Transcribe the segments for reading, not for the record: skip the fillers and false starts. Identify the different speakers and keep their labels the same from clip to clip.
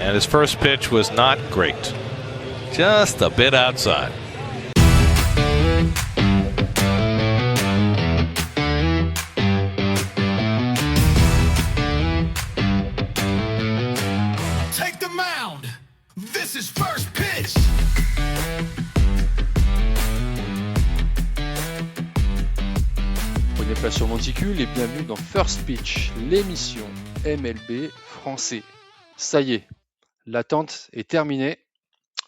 Speaker 1: And his first pitch was not great. Just a bit outside.
Speaker 2: Take the mound. This is first pitch.
Speaker 3: Prenez place sur Monticule et bienvenue dans First Pitch, l'émission MLB français. Ça y est, l'attente est terminée,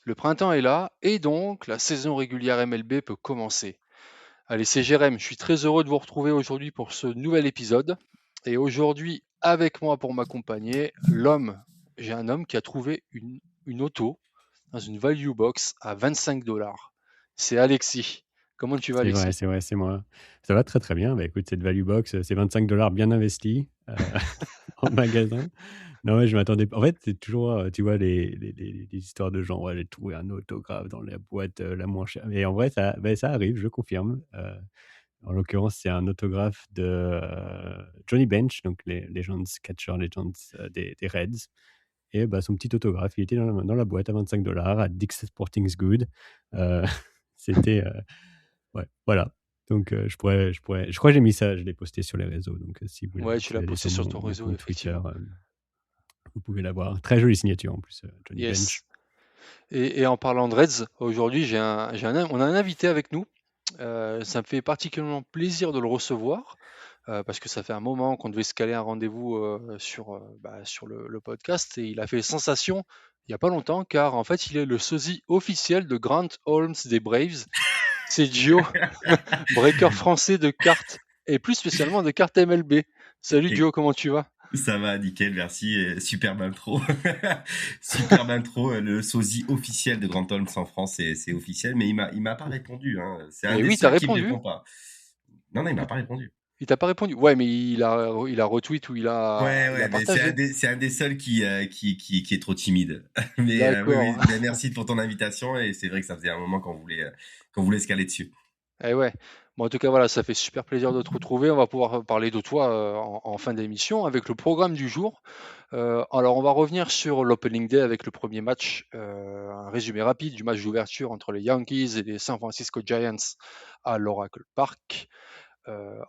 Speaker 3: le printemps est là et donc la saison régulière MLB peut commencer. Allez, c'est Jérém, je suis très heureux de vous retrouver aujourd'hui pour ce nouvel épisode. Et aujourd'hui, avec moi pour m'accompagner, j'ai un homme qui a trouvé une auto dans une value box à 25$. C'est Alexis. Comment tu vas, Alexis?
Speaker 4: C'est vrai, c'est moi. Ça va très très bien. Bah, écoute, cette value box, c'est 25$ bien investis en magasin. Non, ouais, je m'attendais pas. En fait, c'est toujours, tu vois, les histoires de gens, ouais, j'ai trouvé un autographe dans la boîte la moins chère. Et en vrai, ça arrive, je confirme. En l'occurrence, c'est un autographe de Johnny Bench, donc les Legends, Catcher Legends des Reds. Et bah, son petit autographe, il était dans la boîte à 25$ à Dick's Sporting Goods. C'était. Ouais, voilà. Donc, je crois que j'ai mis ça, je l'ai posté sur les réseaux. Donc, si vous
Speaker 3: Ouais, tu l'as
Speaker 4: allez
Speaker 3: posté sur ton
Speaker 4: mon
Speaker 3: réseau,
Speaker 4: compte Twitter,
Speaker 3: effectivement.
Speaker 4: vous pouvez l'avoir. Très jolie signature en plus, Johnny
Speaker 3: Yes.
Speaker 4: Bench.
Speaker 3: Et en parlant de Reds, aujourd'hui, on a un invité avec nous. Ça me fait particulièrement plaisir de le recevoir parce que ça fait un moment qu'on devait se caler un rendez-vous sur le podcast et il a fait sensation il n'y a pas longtemps car en fait, il est le sosie officiel de Grant Holmes des Braves. C'est Gio, breaker français de cartes et plus spécialement de cartes MLB. Salut
Speaker 5: Et-
Speaker 3: Gio, comment tu vas?
Speaker 5: Ça va, nickel, merci. Superbe intro. Superbe intro. Le sosie officiel de Grand Holmes en France, c'est officiel, mais il m'a pas répondu. Hein. C'est un
Speaker 3: Mais
Speaker 5: des
Speaker 3: oui, t'as
Speaker 5: seuls qui me
Speaker 3: répondu.
Speaker 5: répond pas. Non, il m'a pas répondu.
Speaker 3: Il t'a pas répondu. Ouais, mais il a retweet ou il a
Speaker 5: Ouais, mais
Speaker 3: partagé.
Speaker 5: c'est un des seuls qui est trop timide. Mais
Speaker 3: D'accord.
Speaker 5: oui, mais merci pour ton invitation et c'est vrai que ça faisait un moment qu'on voulait se caler dessus.
Speaker 3: Eh ouais. Bon, en tout cas, voilà, ça fait super plaisir de te retrouver. On va pouvoir parler de toi en fin d'émission avec le programme du jour. Alors, on va revenir sur l'Opening Day avec le premier match, un résumé rapide du match d'ouverture entre les Yankees et les San Francisco Giants à l'Oracle Park.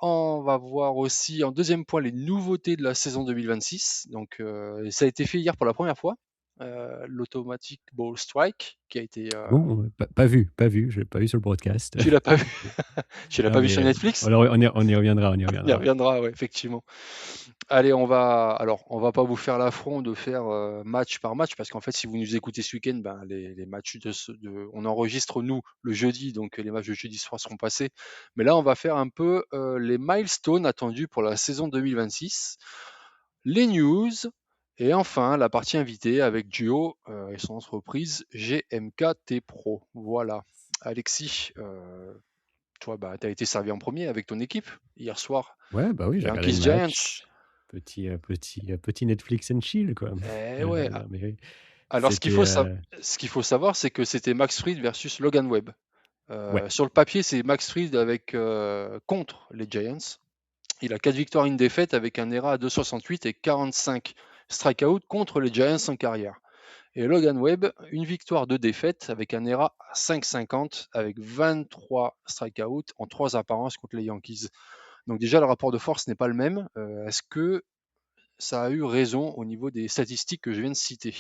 Speaker 3: On va voir aussi en deuxième point les nouveautés de la saison 2026. Donc, ça a été fait hier pour la première fois. L'Automatic Ball Strike qui a été.
Speaker 4: Bon, pas vu. Je l'ai pas vu sur le broadcast.
Speaker 3: Tu l'as pas vu? Tu l'as
Speaker 4: Non,
Speaker 3: pas vu
Speaker 4: mais
Speaker 3: sur Netflix?
Speaker 4: on y reviendra.
Speaker 3: On y reviendra, ouais, effectivement. Allez, on va pas vous faire l'affront de faire match par match parce qu'en fait, si vous nous écoutez ce week-end, ben, les matchs on enregistre nous le jeudi, donc les matchs de jeudi soir seront passés. Mais là, on va faire un peu les milestones attendus pour la saison 2026, les news et enfin la partie invitée avec Duo et son entreprise GMKT Pro. Voilà. Alexis, toi, bah, tu as été servi en premier avec ton équipe hier soir.
Speaker 4: Ouais, bah oui, j'ai regardé le
Speaker 3: Yankees Giants.
Speaker 4: match. Petit Netflix and chill, quoi.
Speaker 3: Eh ouais.
Speaker 4: Non, mais oui.
Speaker 3: Alors,
Speaker 4: C'était,
Speaker 3: ce qu'il faut savoir, c'est que c'était Max Fried versus Logan Webb.
Speaker 4: ouais.
Speaker 3: Sur le papier, c'est Max Fried contre les Giants. Il a 4 victoires, une défaite avec un ERA à 2,68 et 45 strikeouts contre les Giants en carrière. Et Logan Webb, une victoire, 2 défaites avec un ERA à 5,50 avec 23 strikeouts en 3 apparences contre les Yankees. Donc déjà, le rapport de force n'est pas le même. Est-ce que ça a eu raison au niveau des statistiques que je viens de citer?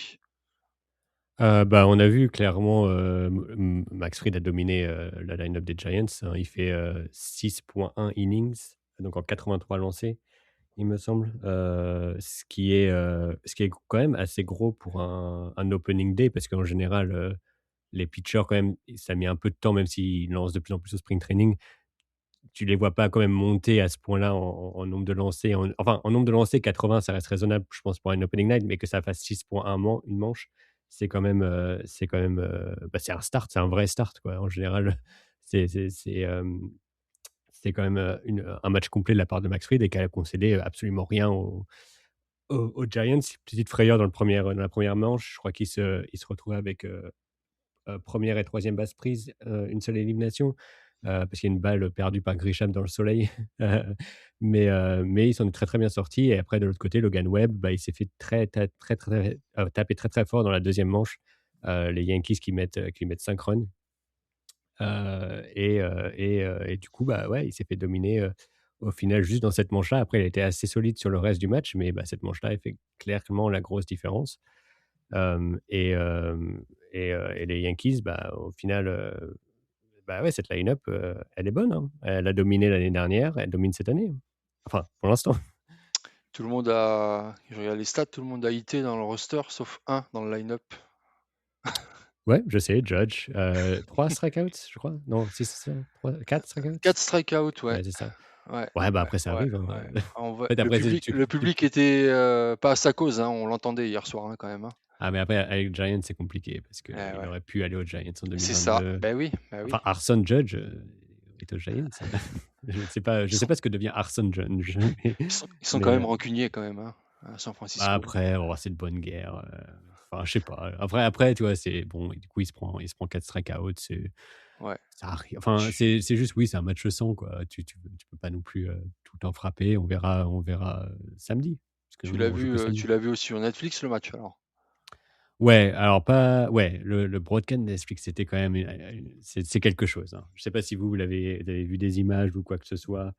Speaker 4: Bah, on a vu clairement, Max Fried a dominé, la line-up des Giants, hein. Il fait, 6,1 innings, donc en 83 lancés, il me semble, ce qui est quand même assez gros pour un opening day parce qu'en général, les pitchers quand même, ça met un peu de temps même s'ils lancent de plus en plus au spring training. Tu les vois pas quand même monter à ce point-là en nombre de lancers, en nombre de lancers, 80, ça reste raisonnable, je pense, pour une opening night, mais que ça fasse 6,1 une manche, bah, c'est un start, c'est un vrai start, quoi. En général, c'est c'est c'est, c'est quand même, un match complet de la part de Max Fried et qui a concédé absolument rien aux Giants. Petite frayeur dans la première manche, je crois qu'il se retrouvait avec, 1re et 3e base prise, une seule élimination. parce qu'il y a une balle perdue par Grisham dans le soleil. Mais ils s'en est très, très bien sortis et après de l'autre côté, Logan Webb, bah, il s'est fait taper très, très fort dans la deuxième manche. Les Yankees qui mettent 5 runs. Et du coup, bah, ouais, il s'est fait dominer, au final juste dans cette manche-là. Après, il a été assez solide sur le reste du match, mais bah, cette manche-là, elle fait clairement la grosse différence. Et les Yankees, bah, au final, bah, ouais, cette line-up, elle est bonne, hein. Elle a dominé l'année dernière, elle domine cette année. Enfin, pour l'instant.
Speaker 3: Tout le monde a, je regarde les stats, tout le monde a hité dans le roster, sauf un dans le line-up.
Speaker 4: Ouais, je sais, Judge, 3 strikeouts, je crois? Non, 4 strikeouts?
Speaker 3: 4 strikeouts, ouais.
Speaker 4: Ouais, c'est ça.
Speaker 3: Ouais,
Speaker 4: Ouais, bah, après ça
Speaker 3: ouais,
Speaker 4: arrive, hein.
Speaker 3: ouais.
Speaker 4: En
Speaker 3: Le
Speaker 4: fait, après,
Speaker 3: public était pas à sa cause, hein, on l'entendait hier soir, hein, quand même, hein.
Speaker 4: Ah, mais après, avec Giants, c'est compliqué parce
Speaker 3: Eh
Speaker 4: qu'il
Speaker 3: ouais.
Speaker 4: aurait pu aller aux Giants en
Speaker 3: C'est ça.
Speaker 4: 2022.
Speaker 3: Ben oui, ben oui.
Speaker 4: Enfin, Arson Judge est aux Giants. Je ne sais pas,
Speaker 3: Ils sont,
Speaker 4: ce que devient Arson Judge.
Speaker 3: ils sont quand
Speaker 4: Mais
Speaker 3: même rancuniers quand même, hein, à San Francisco.
Speaker 4: après, oh, c'est de bonne guerre. Enfin, je sais pas. Après, tu vois, c'est bon. Du coup, il se prend 4 strikeouts.
Speaker 3: Ouais.
Speaker 4: Ça arrive. Enfin, c'est juste, oui, c'est un match sans, quoi. Tu peux pas non plus tout le temps frapper. On verra samedi. Parce que
Speaker 3: Tu
Speaker 4: nous,
Speaker 3: l'as
Speaker 4: on joue
Speaker 3: vu,
Speaker 4: que samedi.
Speaker 3: tu l'as vu aussi sur Netflix le match alors?
Speaker 4: Ouais, alors pas ouais, le broadcast Netflix, c'était quand même, c'est quelque chose, hein. Je sais pas si vous avez vu des images ou quoi que ce soit,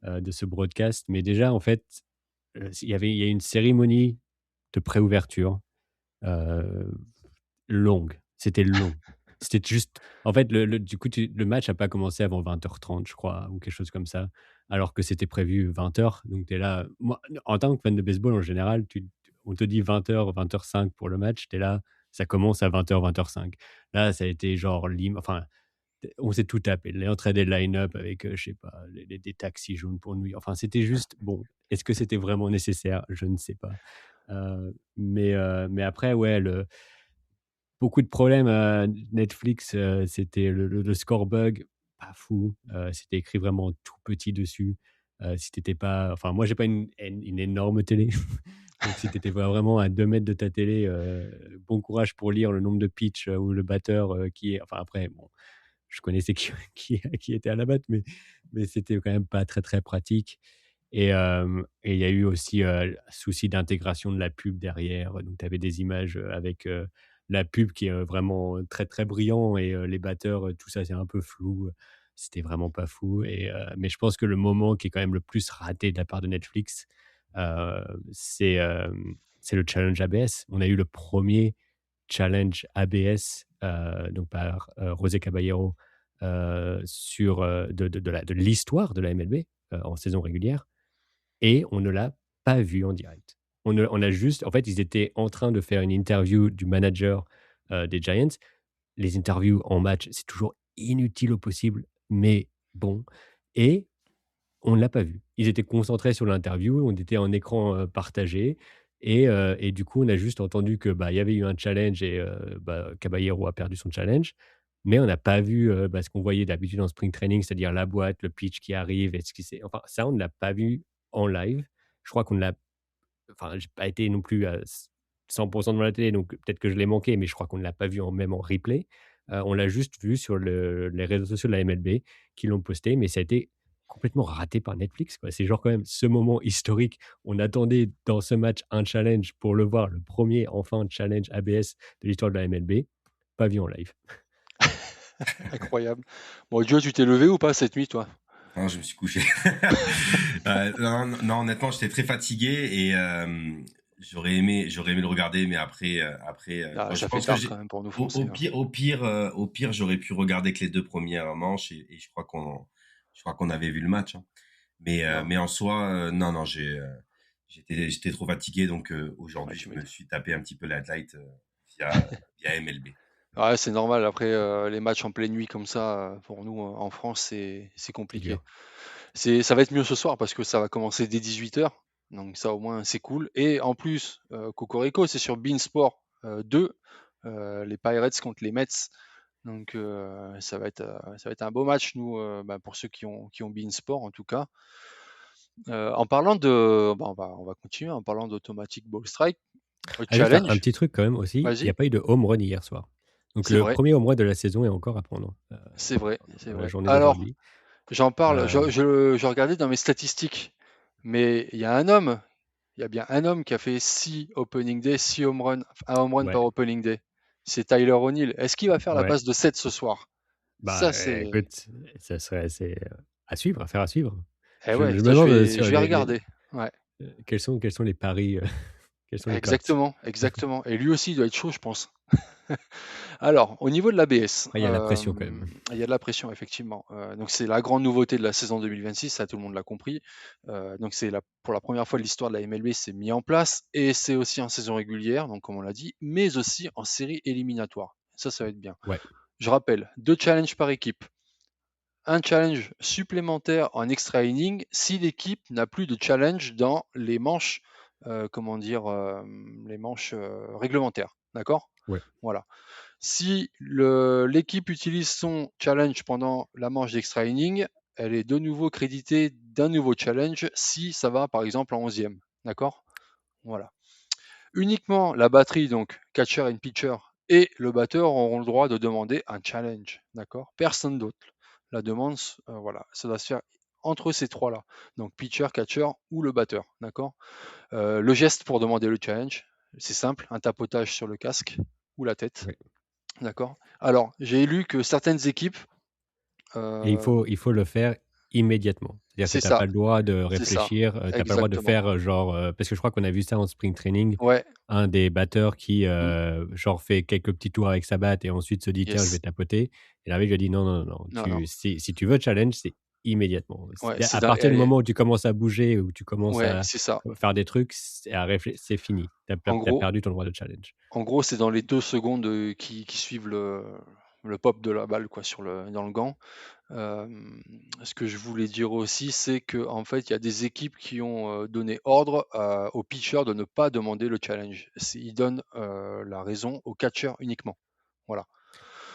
Speaker 4: de ce broadcast, mais déjà, en fait, il y a une cérémonie de préouverture, heu, longue. C'était long. C'était juste en fait, du coup, le match a pas commencé avant 20h30, je crois, ou quelque chose comme ça, alors que c'était prévu 20h. Donc tu es là, moi, en tant que fan de baseball, en général, on te dit 20h, 20h05 pour le match, tu es là, ça commence à 20h, 20h05. Là, ça a été genre enfin, on s'est tout tapé. L'entrée des line-up avec, je sais pas, des taxis jaunes pour nuit. Enfin, c'était juste bon. Est-ce que c'était vraiment nécessaire? Je ne sais pas. Mais après, ouais, beaucoup de problèmes, Netflix, c'était le score bug, pas fou, c'était écrit vraiment tout petit dessus. Si tu pas enfin moi j'ai pas une énorme télé, donc si tu étais pas vraiment à 2 mètres de ta télé, bon courage pour lire le nombre de pitch, ou le batteur, qui est enfin après bon, je connaissais qui était à la batte, mais c'était quand même pas très, très pratique. Et il y a eu aussi, souci d'intégration de la pub derrière. Donc tu avais des images, avec, la pub qui est, vraiment très, très brillant et les batteurs, tout ça, c'est un peu flou. C'était vraiment pas fou mais je pense que le moment qui est quand même le plus raté de la part de Netflix, heu, c'est le challenge ABS. On a eu le premier challenge ABS, donc par, José Caballero, sur, de l'histoire de la MLB, en saison régulière et on ne l'a pas vu en direct. On a juste en fait, ils étaient en train de faire une interview du manager, des Giants. Les interviews en match, c'est toujours inutile au possible, mais bon et on ne l'a pas vu. Ils étaient concentrés sur l'interview, on était en écran, partagé et du coup, on a juste entendu que, bah, il y avait eu un challenge et bah, Caballero a perdu son challenge, mais on n'a pas vu, bah, ce qu'on voyait d'habitude en spring training, c'est-à-dire la boîte, le pitch qui arrive et ce qui s'est enfin, ça, on ne l'a pas vu en live. Je crois qu'on ne l'a enfin, j'ai pas été non plus à 100 devant la télé, donc peut-être que je l'ai manqué, mais je crois qu'on ne l'a pas vu même en replay. On l'a juste vu sur les réseaux sociaux de la MLB qui l'ont posté, mais ça a été complètement raté par Netflix, quoi. C'est genre quand même ce moment historique. On attendait dans ce match un challenge pour le voir, le premier enfin challenge ABS de l'histoire de la MLB, pas vu en live.
Speaker 3: Incroyable. Bon, Joe, tu t'es levé ou pas cette nuit, toi?
Speaker 5: Non, je me suis couché. Non, non, honnêtement, j'étais très fatigué et j'aurais aimé le regarder, mais
Speaker 3: Ah,
Speaker 5: je
Speaker 3: ça fait
Speaker 5: pense que
Speaker 3: tard quand même pour nous Français, hein.
Speaker 5: au pire, j'aurais pu regarder que les 2 premières manches et je crois qu'on avait vu le match, hein.
Speaker 3: Non,
Speaker 5: Mais en soi, non, non, j'étais trop fatigué, donc
Speaker 3: ouais,
Speaker 5: aujourd'hui,
Speaker 3: tu
Speaker 5: je me
Speaker 3: m'étonnes.
Speaker 5: suis tapé un petit peu la highlight via MLB.
Speaker 3: Ouais, c'est normal. Après, les matchs en pleine nuit comme ça, pour nous, en France, c'est
Speaker 4: C'est
Speaker 3: compliqué.
Speaker 4: dur.
Speaker 3: Ça va être mieux ce soir parce que ça va commencer dès 18h. Donc ça, au moins, c'est cool. Et en plus, Cocorico, c'est sur beIN Sport 2, les Pirates contre les Mets. Donc ça va être un beau match, nous, bah, pour ceux qui ont beIN Sport, en tout cas. En parlant de, bah, on va continuer en parlant d'Automatic Ball Strike.
Speaker 4: Ah juste un
Speaker 3: Challenge,
Speaker 4: petit truc quand même aussi, il y
Speaker 3: vas-y.
Speaker 4: a pas eu de home run hier soir. Donc
Speaker 3: C'est
Speaker 4: le
Speaker 3: vrai,
Speaker 4: premier au mois de la saison est encore à prendre,
Speaker 3: c'est vrai, c'est
Speaker 4: dans la
Speaker 3: vrai.
Speaker 4: journée
Speaker 3: Alors,
Speaker 4: d'aujourd'hui.
Speaker 3: j'en parle,
Speaker 4: Heu,
Speaker 3: je regardais dans mes statistiques, mais il y a bien un homme qui a fait 6 opening day, 6 home runs, un home run
Speaker 4: ouais,
Speaker 3: par opening day. C'est Tyler O'Neill. Est-ce qu'il va faire la
Speaker 4: ouais.
Speaker 3: passe de 7 ce soir?
Speaker 4: Bah,
Speaker 3: Ça, c'est.
Speaker 4: écoute, ça serait c'est, à suivre, à suivre.
Speaker 3: Eh
Speaker 4: Je
Speaker 3: ouais,
Speaker 4: me
Speaker 3: ça, je
Speaker 4: demande,
Speaker 3: vais,
Speaker 4: sur
Speaker 3: je vais regarder. Ouais,
Speaker 4: quels sont les paris, quels sont les cotes?
Speaker 3: exactement, exactement. Et lui aussi, il doit être chaud, je pense. Alors, au niveau de l'ABS,
Speaker 4: Après il y a la pression quand même.
Speaker 3: il y a de la pression, effectivement. Donc, c'est la grande nouveauté de la saison 2026, ça tout le monde l'a compris. Donc, pour la première fois de l'histoire de la MLB, c'est mis en place et c'est aussi en saison régulière, donc comme on l'a dit, mais aussi en série éliminatoire. Ça va être bien.
Speaker 4: Ouais,
Speaker 3: Je rappelle, 2 challenges par équipe, un challenge supplémentaire en extra inning si l'équipe n'a plus de challenge dans les manches, comment dire, les manches réglementaires. D'accord?
Speaker 4: ouais,
Speaker 3: Voilà. Si l'équipe utilise son challenge pendant la manche d'extra inning, elle est de nouveau créditée d'un nouveau challenge si ça va par exemple en 11e. D'accord? Voilà. Uniquement la batterie, donc catcher et pitcher, et le batteur auront le droit de demander un challenge. D'accord? Personne d'autre. La demande, voilà, ça doit se faire entre ces trois-là. Donc pitcher, catcher ou le batteur. D'accord? Le geste pour demander le challenge, c'est simple, un tapotage sur le casque ou la tête.
Speaker 4: ouais.
Speaker 3: D'accord. Alors, j'ai lu que certaines équipes,
Speaker 4: Et
Speaker 3: euh,
Speaker 4: il faut le faire immédiatement. C'est-à-dire que
Speaker 3: c'est
Speaker 4: tu as
Speaker 3: ça,
Speaker 4: pas le droit de
Speaker 3: c'est ça,
Speaker 4: réfléchir, tu as pas le droit de
Speaker 3: exactement.
Speaker 4: faire, genre, parce que je crois qu'on a vu ça en spring training,
Speaker 3: Ouais,
Speaker 4: un des batteurs qui,
Speaker 3: mm,
Speaker 4: genre fait quelques petits tours avec sa batte et ensuite se dit: «Tiens, je vais
Speaker 3: yes.
Speaker 4: tapoter» et l'arbitre lui a dit: «Non, non, non, non,
Speaker 3: Non, non.
Speaker 4: si tu veux challenge, c'est immédiatement.
Speaker 3: Ouais,
Speaker 4: À partir du moment où tu commences à bouger, où tu commences
Speaker 3: ouais,
Speaker 4: à
Speaker 3: c'est ça.
Speaker 4: faire des trucs, c'est fini. Tu
Speaker 3: En
Speaker 4: as
Speaker 3: gros,
Speaker 4: perdu ton droit de challenge».
Speaker 3: c'est dans les 2 secondes qui suivent le pop de la balle quoi, dans le gant. Ce que je voulais dire aussi, c'est qu'en fait, il y a des équipes qui ont donné ordre aux pitchers de ne pas demander le challenge. Ils donnent la raison au catcher uniquement. Voilà.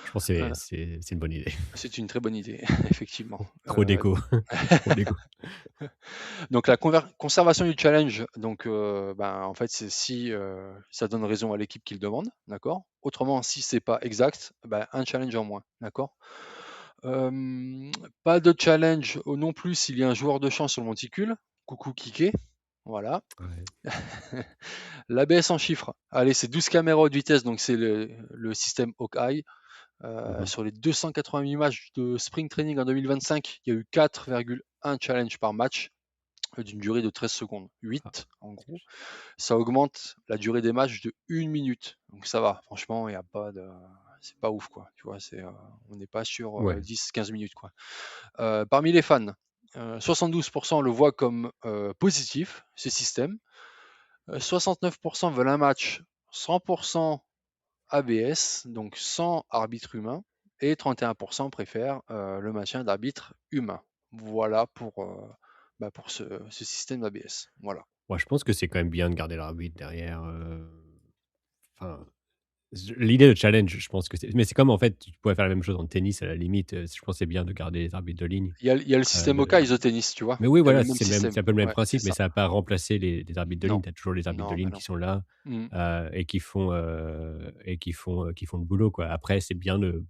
Speaker 4: Je pense que
Speaker 3: Euh,
Speaker 4: c'est une bonne idée.
Speaker 3: c'est une très bonne idée, effectivement.
Speaker 4: Trop d'écho, trop d'écho.
Speaker 3: Donc la conservation du challenge, donc en fait, c'est si ça donne raison à l'équipe qui le demande, d'accord? Autrement, si c'est pas exact, un challenge en moins, d'accord? Hem, Pas de challenge non plus s'il y a un joueur de champ sur le monticule. Coucou Kiké, voilà.
Speaker 4: Ouais.
Speaker 3: L'ABS en chiffres, allez, c'est 12 caméras de vitesse, donc c'est le système Hawkeye.
Speaker 4: Mmh.
Speaker 3: Sur les 288 matchs de spring training en 2025, il y a eu 4,1 challenges par match d'une durée de 13 secondes,
Speaker 4: Ah,
Speaker 3: 8 en gros. Ça augmente la durée des matchs de 1 minute. Donc ça va, franchement, il y a pas de. C'est pas ouf, quoi. Tu vois, on n'est pas sur
Speaker 4: ouais.
Speaker 3: 10-15 minutes, quoi. Parmi les fans, 72% le voient comme positif, ce système. 69% veulent un match 100% ABS, donc sans arbitre humain. Et 31% préfèrent le maintien d'arbitre humain. Voilà pour ce système d'ABS. Voilà.
Speaker 4: Moi, je pense que c'est quand même bien de garder l'arbitre derrière, enfin, l'idée de challenge, je pense que c'est comme, en fait, tu pourrais faire la même chose en tennis à la limite, je pense que c'est bien de garder les arbitres de ligne,
Speaker 3: Il y a le système
Speaker 4: de
Speaker 3: Hawkeye au tennis, tu vois?
Speaker 4: mais oui,
Speaker 3: Il y a le
Speaker 4: voilà,
Speaker 3: même
Speaker 4: c'est
Speaker 3: système.
Speaker 4: un peu le même
Speaker 3: Ouais, c'est
Speaker 4: principe, mais
Speaker 3: ça.
Speaker 4: ça va pas remplacer les arbitres de
Speaker 3: Non,
Speaker 4: ligne. Tu as toujours les arbitres de
Speaker 3: non,
Speaker 4: ligne
Speaker 3: non.
Speaker 4: qui sont là,
Speaker 3: Mmh.
Speaker 4: et qui font le boulot, quoi. Après, c'est bien de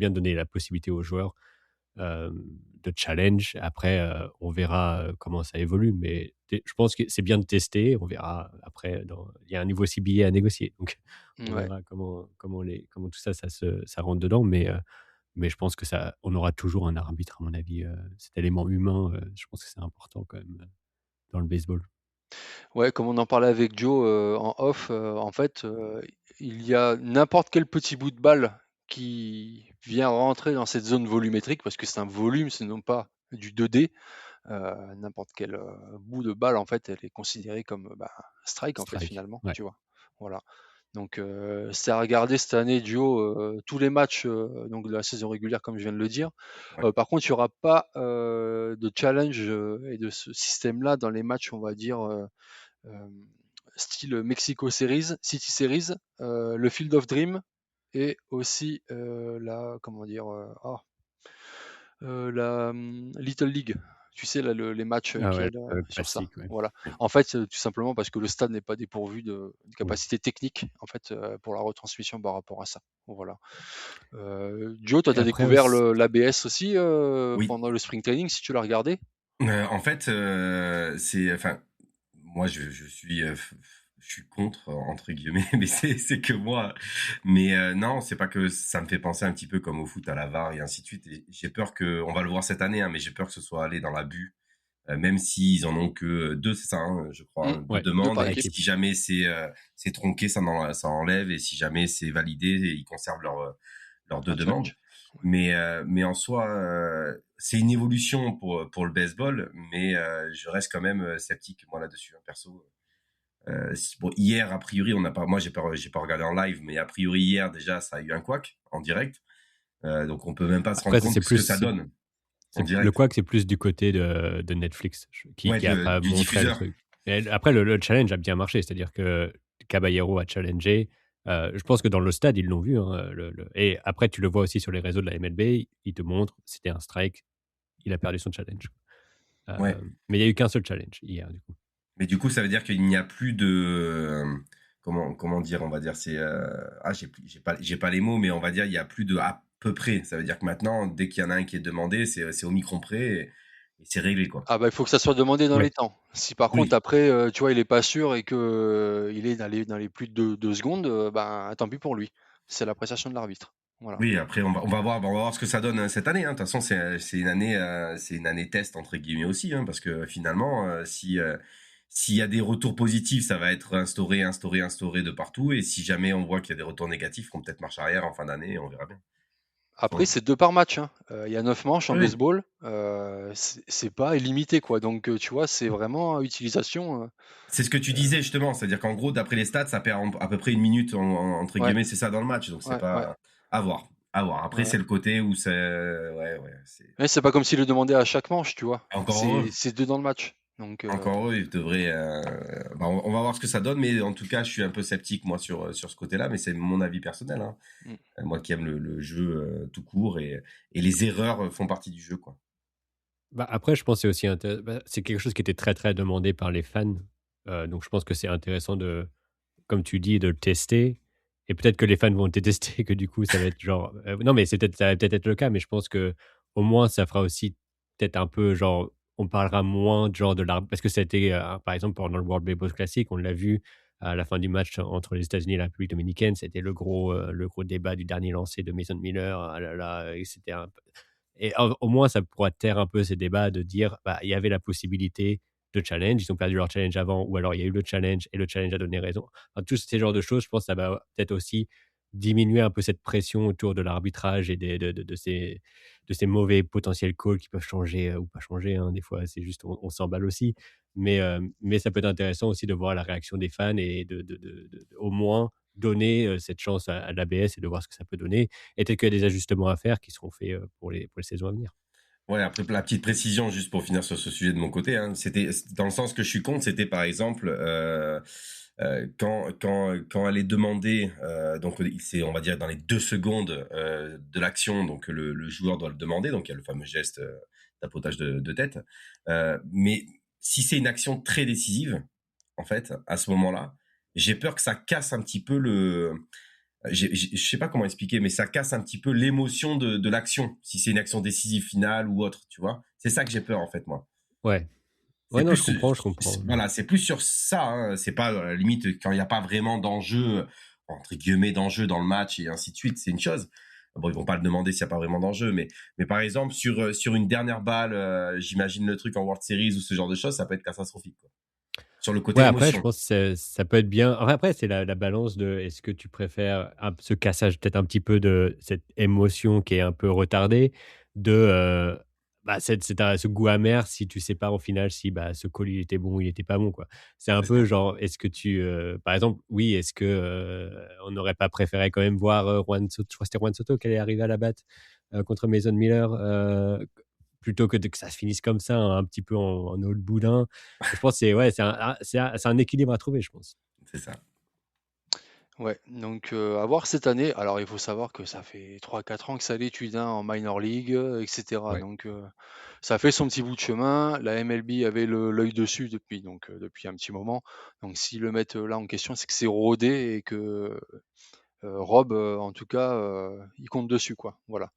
Speaker 4: donner la possibilité aux joueurs, de challenge. Après, on verra, comment ça évolue, mais je pense que c'est bien de tester. On verra après il y a un nouveau CBA à négocier, donc on
Speaker 3: Ouais.
Speaker 4: verra comment tout ça, ça rentre dedans, mais je pense que on aura toujours un arbitre, à mon avis, cet élément humain, je pense que c'est important quand même, dans le baseball.
Speaker 3: Ouais, comme on en parlait avec Joe, en off, en fait, il y a n'importe quel petit bout de balle qui vient rentrer dans cette zone volumétrique, parce que c'est un volume, c'est non pas du 2D. N'importe quel, bout de balle, en fait, elle est considérée comme, strike, en fait,
Speaker 4: Strike,
Speaker 3: finalement,
Speaker 4: ouais.
Speaker 3: tu vois? Voilà. Donc c'est à regarder cette année, Joe, tous les matchs, donc de la saison régulière, comme je viens de le dire.
Speaker 5: Ouais.
Speaker 3: Par contre, il y aura pas, de challenge, et de ce système-là dans les matchs, on va dire, hem, style Mexico Series, City Series, le Field of Dream et aussi, la comment dire? La, Little League. Tu sais, là, les matchs
Speaker 4: Ah
Speaker 3: qu'il y
Speaker 4: ouais,
Speaker 3: a là,
Speaker 4: le
Speaker 3: sur ça.
Speaker 4: classique, ouais.
Speaker 3: Voilà. En fait, tout simplement parce que le stade n'est pas dépourvu de
Speaker 4: Mm.
Speaker 3: capacité technique, en fait, pour la retransmission par rapport à ça. Voilà. Joe, toi,
Speaker 4: Et
Speaker 3: tu as
Speaker 4: après
Speaker 3: découvert
Speaker 4: aussi,
Speaker 3: l'ABS aussi
Speaker 5: Oui.
Speaker 3: pendant le spring training, si tu l'as regardé?
Speaker 5: En fait, enfin, moi, je suis contre, entre guillemets, mais c'est que moi. Mais non, c'est pas que ça me fait penser un petit peu comme au foot à la VAR et ainsi de suite. Et j'ai peur que, on va le voir cette année, hein, mais j'ai peur que ce soit allé dans l'abus, même s'ils en ont que deux, c'est ça, hein, je crois, hein, deux
Speaker 4: ouais,
Speaker 3: Deux
Speaker 5: demandes.
Speaker 3: par
Speaker 4: par
Speaker 5: Et
Speaker 3: équipe.
Speaker 4: équipe.
Speaker 5: si jamais c'est tronqué, ça enlève. Et si jamais c'est validé, ils conservent leurs deux
Speaker 3: Un
Speaker 5: demandes.
Speaker 3: challenge. Ouais.
Speaker 5: Mais en soi, c'est une évolution pour le baseball, mais je reste quand même sceptique moi là-dessus, hein, perso. Bon, hier, a priori, on n'a pas, moi j'ai pas regardé en live, mais a priori hier déjà, ça a eu un couac en direct, donc on peut même pas se rendre
Speaker 4: Après, ça,
Speaker 5: compte
Speaker 4: c'est
Speaker 5: de ce que
Speaker 4: plus,
Speaker 5: ça donne en
Speaker 4: le
Speaker 5: direct.
Speaker 4: couac, c'est plus du côté de Netflix
Speaker 5: Ouais,
Speaker 4: qui a pas
Speaker 5: du
Speaker 4: montré le
Speaker 5: diffuseur.
Speaker 4: truc. Et après, le challenge a bien marché, c'est-à-dire que Caballero a challengé. Je pense que dans le stade, ils l'ont vu, hein, et après, tu le vois aussi sur les réseaux de la MLB, ils te montrent, c'était un strike, il a perdu son challenge.
Speaker 5: Ouais.
Speaker 4: Mais il n'y a eu qu'un seul challenge hier, du coup.
Speaker 5: Mais du coup, ça veut dire qu'il n'y a plus de comment dire, on va dire c'est j'ai pas les mots, mais on va dire il y a plus de à peu près. Ça veut dire que maintenant, dès qu'il y en a un qui est demandé, c'est au micron près et c'est réglé quoi.
Speaker 3: Ah bah, il faut que ça soit demandé dans les
Speaker 4: Ouais.
Speaker 3: temps. Si par contre
Speaker 5: Oui.
Speaker 3: après, tu vois, il est pas sûr et que, il est dans les plus de 2 secondes, ben, tant pis pour lui. C'est l'appréciation de l'arbitre. Voilà.
Speaker 5: Oui, après on va voir ce que ça donne cette année, hein. De toute façon, c'est une année test entre guillemets aussi, hein, parce que finalement, si s'il y a des retours positifs, ça va être instauré de partout, et si jamais on voit qu'il y a des retours négatifs, on peut-être marche arrière en fin d'année, et on verra bien.
Speaker 3: Après,
Speaker 5: Enfin,
Speaker 3: c'est 2 par match, hein. Il y a 9 manches en
Speaker 5: oui,
Speaker 3: baseball, c'est pas illimité, quoi. Donc, tu vois, c'est vraiment utilisation,
Speaker 5: c'est ce que tu disais justement, c'est-à-dire qu'en gros, d'après les stats, ça perd à peu près une minute entre
Speaker 3: ouais,
Speaker 5: guillemets, c'est ça dans le match, donc c'est
Speaker 3: ouais,
Speaker 5: pas à voir, à voir. Après,
Speaker 3: ouais.
Speaker 5: c'est le côté où c'est ouais, c'est
Speaker 3: Ouais, c'est pas comme s'il le demandait à chaque manche, tu vois?
Speaker 5: encore heureux.
Speaker 3: C'est 2 dans le match. Donc,
Speaker 5: Encore eux, ils devraient. Bah, on va voir ce que ça donne, mais en tout cas, je suis un peu sceptique moi sur ce côté-là, mais c'est mon avis personnel, hein.
Speaker 3: mmh.
Speaker 5: Moi qui aime le jeu tout court, et les erreurs font partie du jeu, quoi.
Speaker 4: Bah, après, je pense que c'est aussi c'est quelque chose qui était très, très demandé par les fans. Donc je pense que c'est intéressant de, comme tu dis, de le tester, et peut-être que les fans vont le détester, que du coup, ça va être genre, non, mais ça va peut-être être le cas, mais je pense que au moins, ça fera aussi peut-être un peu genre, on parlera moins de genre de l'arbitre, parce que ça a été, par exemple, pendant le World Baseball Classic, on l'a vu à la fin du match entre les États-Unis et la République dominicaine, c'était le gros débat du dernier lancer de Mason Miller. Ah là là, et c'était un et au moins, ça pourra taire un peu ces débats de dire, bah, il y avait la possibilité de challenge, ils ont perdu leur challenge avant, ou alors il y a eu le challenge et le challenge a donné raison. Enfin, tous ces genres de choses, je pense que ça va peut-être aussi diminuer un peu cette pression autour de l'arbitrage et de ces mauvais potentiels calls qui peuvent changer ou pas changer, hein. Des fois, c'est juste on s'emballe aussi. Mais ça peut être intéressant aussi de voir la réaction des fans et au moins donner cette chance à l'ABS et de voir ce que ça peut donner. Et peut-être qu'il y a des ajustements à faire qui seront faits pour les saisons à venir.
Speaker 5: Ouais, après la petite précision juste pour finir sur ce sujet de mon côté, hein, c'était dans le sens que je suis contre, c'était par exemple quand elle est demandée, donc c'est on va dire dans les 2 secondes de l'action, donc le joueur doit le demander, donc il y a le fameux geste tapotage de tête, mais si c'est une action très décisive, en fait, à ce moment-là, j'ai peur que ça casse un petit peu je sais pas comment expliquer, mais ça casse un petit peu l'émotion de l'action, si c'est une action décisive finale ou autre, tu vois. C'est ça que j'ai peur, en fait, moi.
Speaker 4: Ouais.
Speaker 5: C'est
Speaker 4: Ouais, non, je
Speaker 5: plus,
Speaker 4: comprends, je comprends.
Speaker 5: voilà, c'est plus sur ça, hein. C'est pas, à la limite, quand il n'y a pas vraiment d'enjeu, entre guillemets, d'enjeu dans le match et ainsi de suite, c'est une chose. Bon, ils vont pas le demander s'il n'y a pas vraiment d'enjeu, mais par exemple, sur une dernière balle, j'imagine le truc en World Series ou ce genre de choses, ça peut être catastrophique, quoi. Sur le côté
Speaker 4: Ouais, après, je
Speaker 5: émotion.
Speaker 4: pense que ça peut être bien. Enfin, après, c'est la balance de est-ce que tu préfères ce cassage, peut-être un petit peu de cette émotion qui est un peu retardée, de bah, ce goût amer si tu sais pas au final si bah, ce call il était bon ou il était pas bon, quoi. C'est un
Speaker 5: C'est
Speaker 4: peu
Speaker 5: ça.
Speaker 4: genre, est-ce que par exemple, oui, est-ce que on n'aurait pas préféré quand même voir Juan Soto, je crois que c'était Juan Soto qui allait arriver à la batte contre Mason Miller, plutôt que ça se finisse comme ça, un petit peu en eau de boudin. Je pense que c'est ouais, c'est un équilibre à trouver, je pense.
Speaker 5: C'est ça.
Speaker 3: Ouais, donc à voir cette année. Alors il faut savoir que ça fait 3-4 ans que ça l'étude hein, en minor league, etc.
Speaker 5: Ouais.
Speaker 3: Donc ça fait son petit bout de chemin. La MLB avait l'œil dessus depuis un petit moment. Donc s'ils le mettent là en question, c'est que c'est rodé et que Rob, en tout cas, il compte dessus, quoi. Voilà.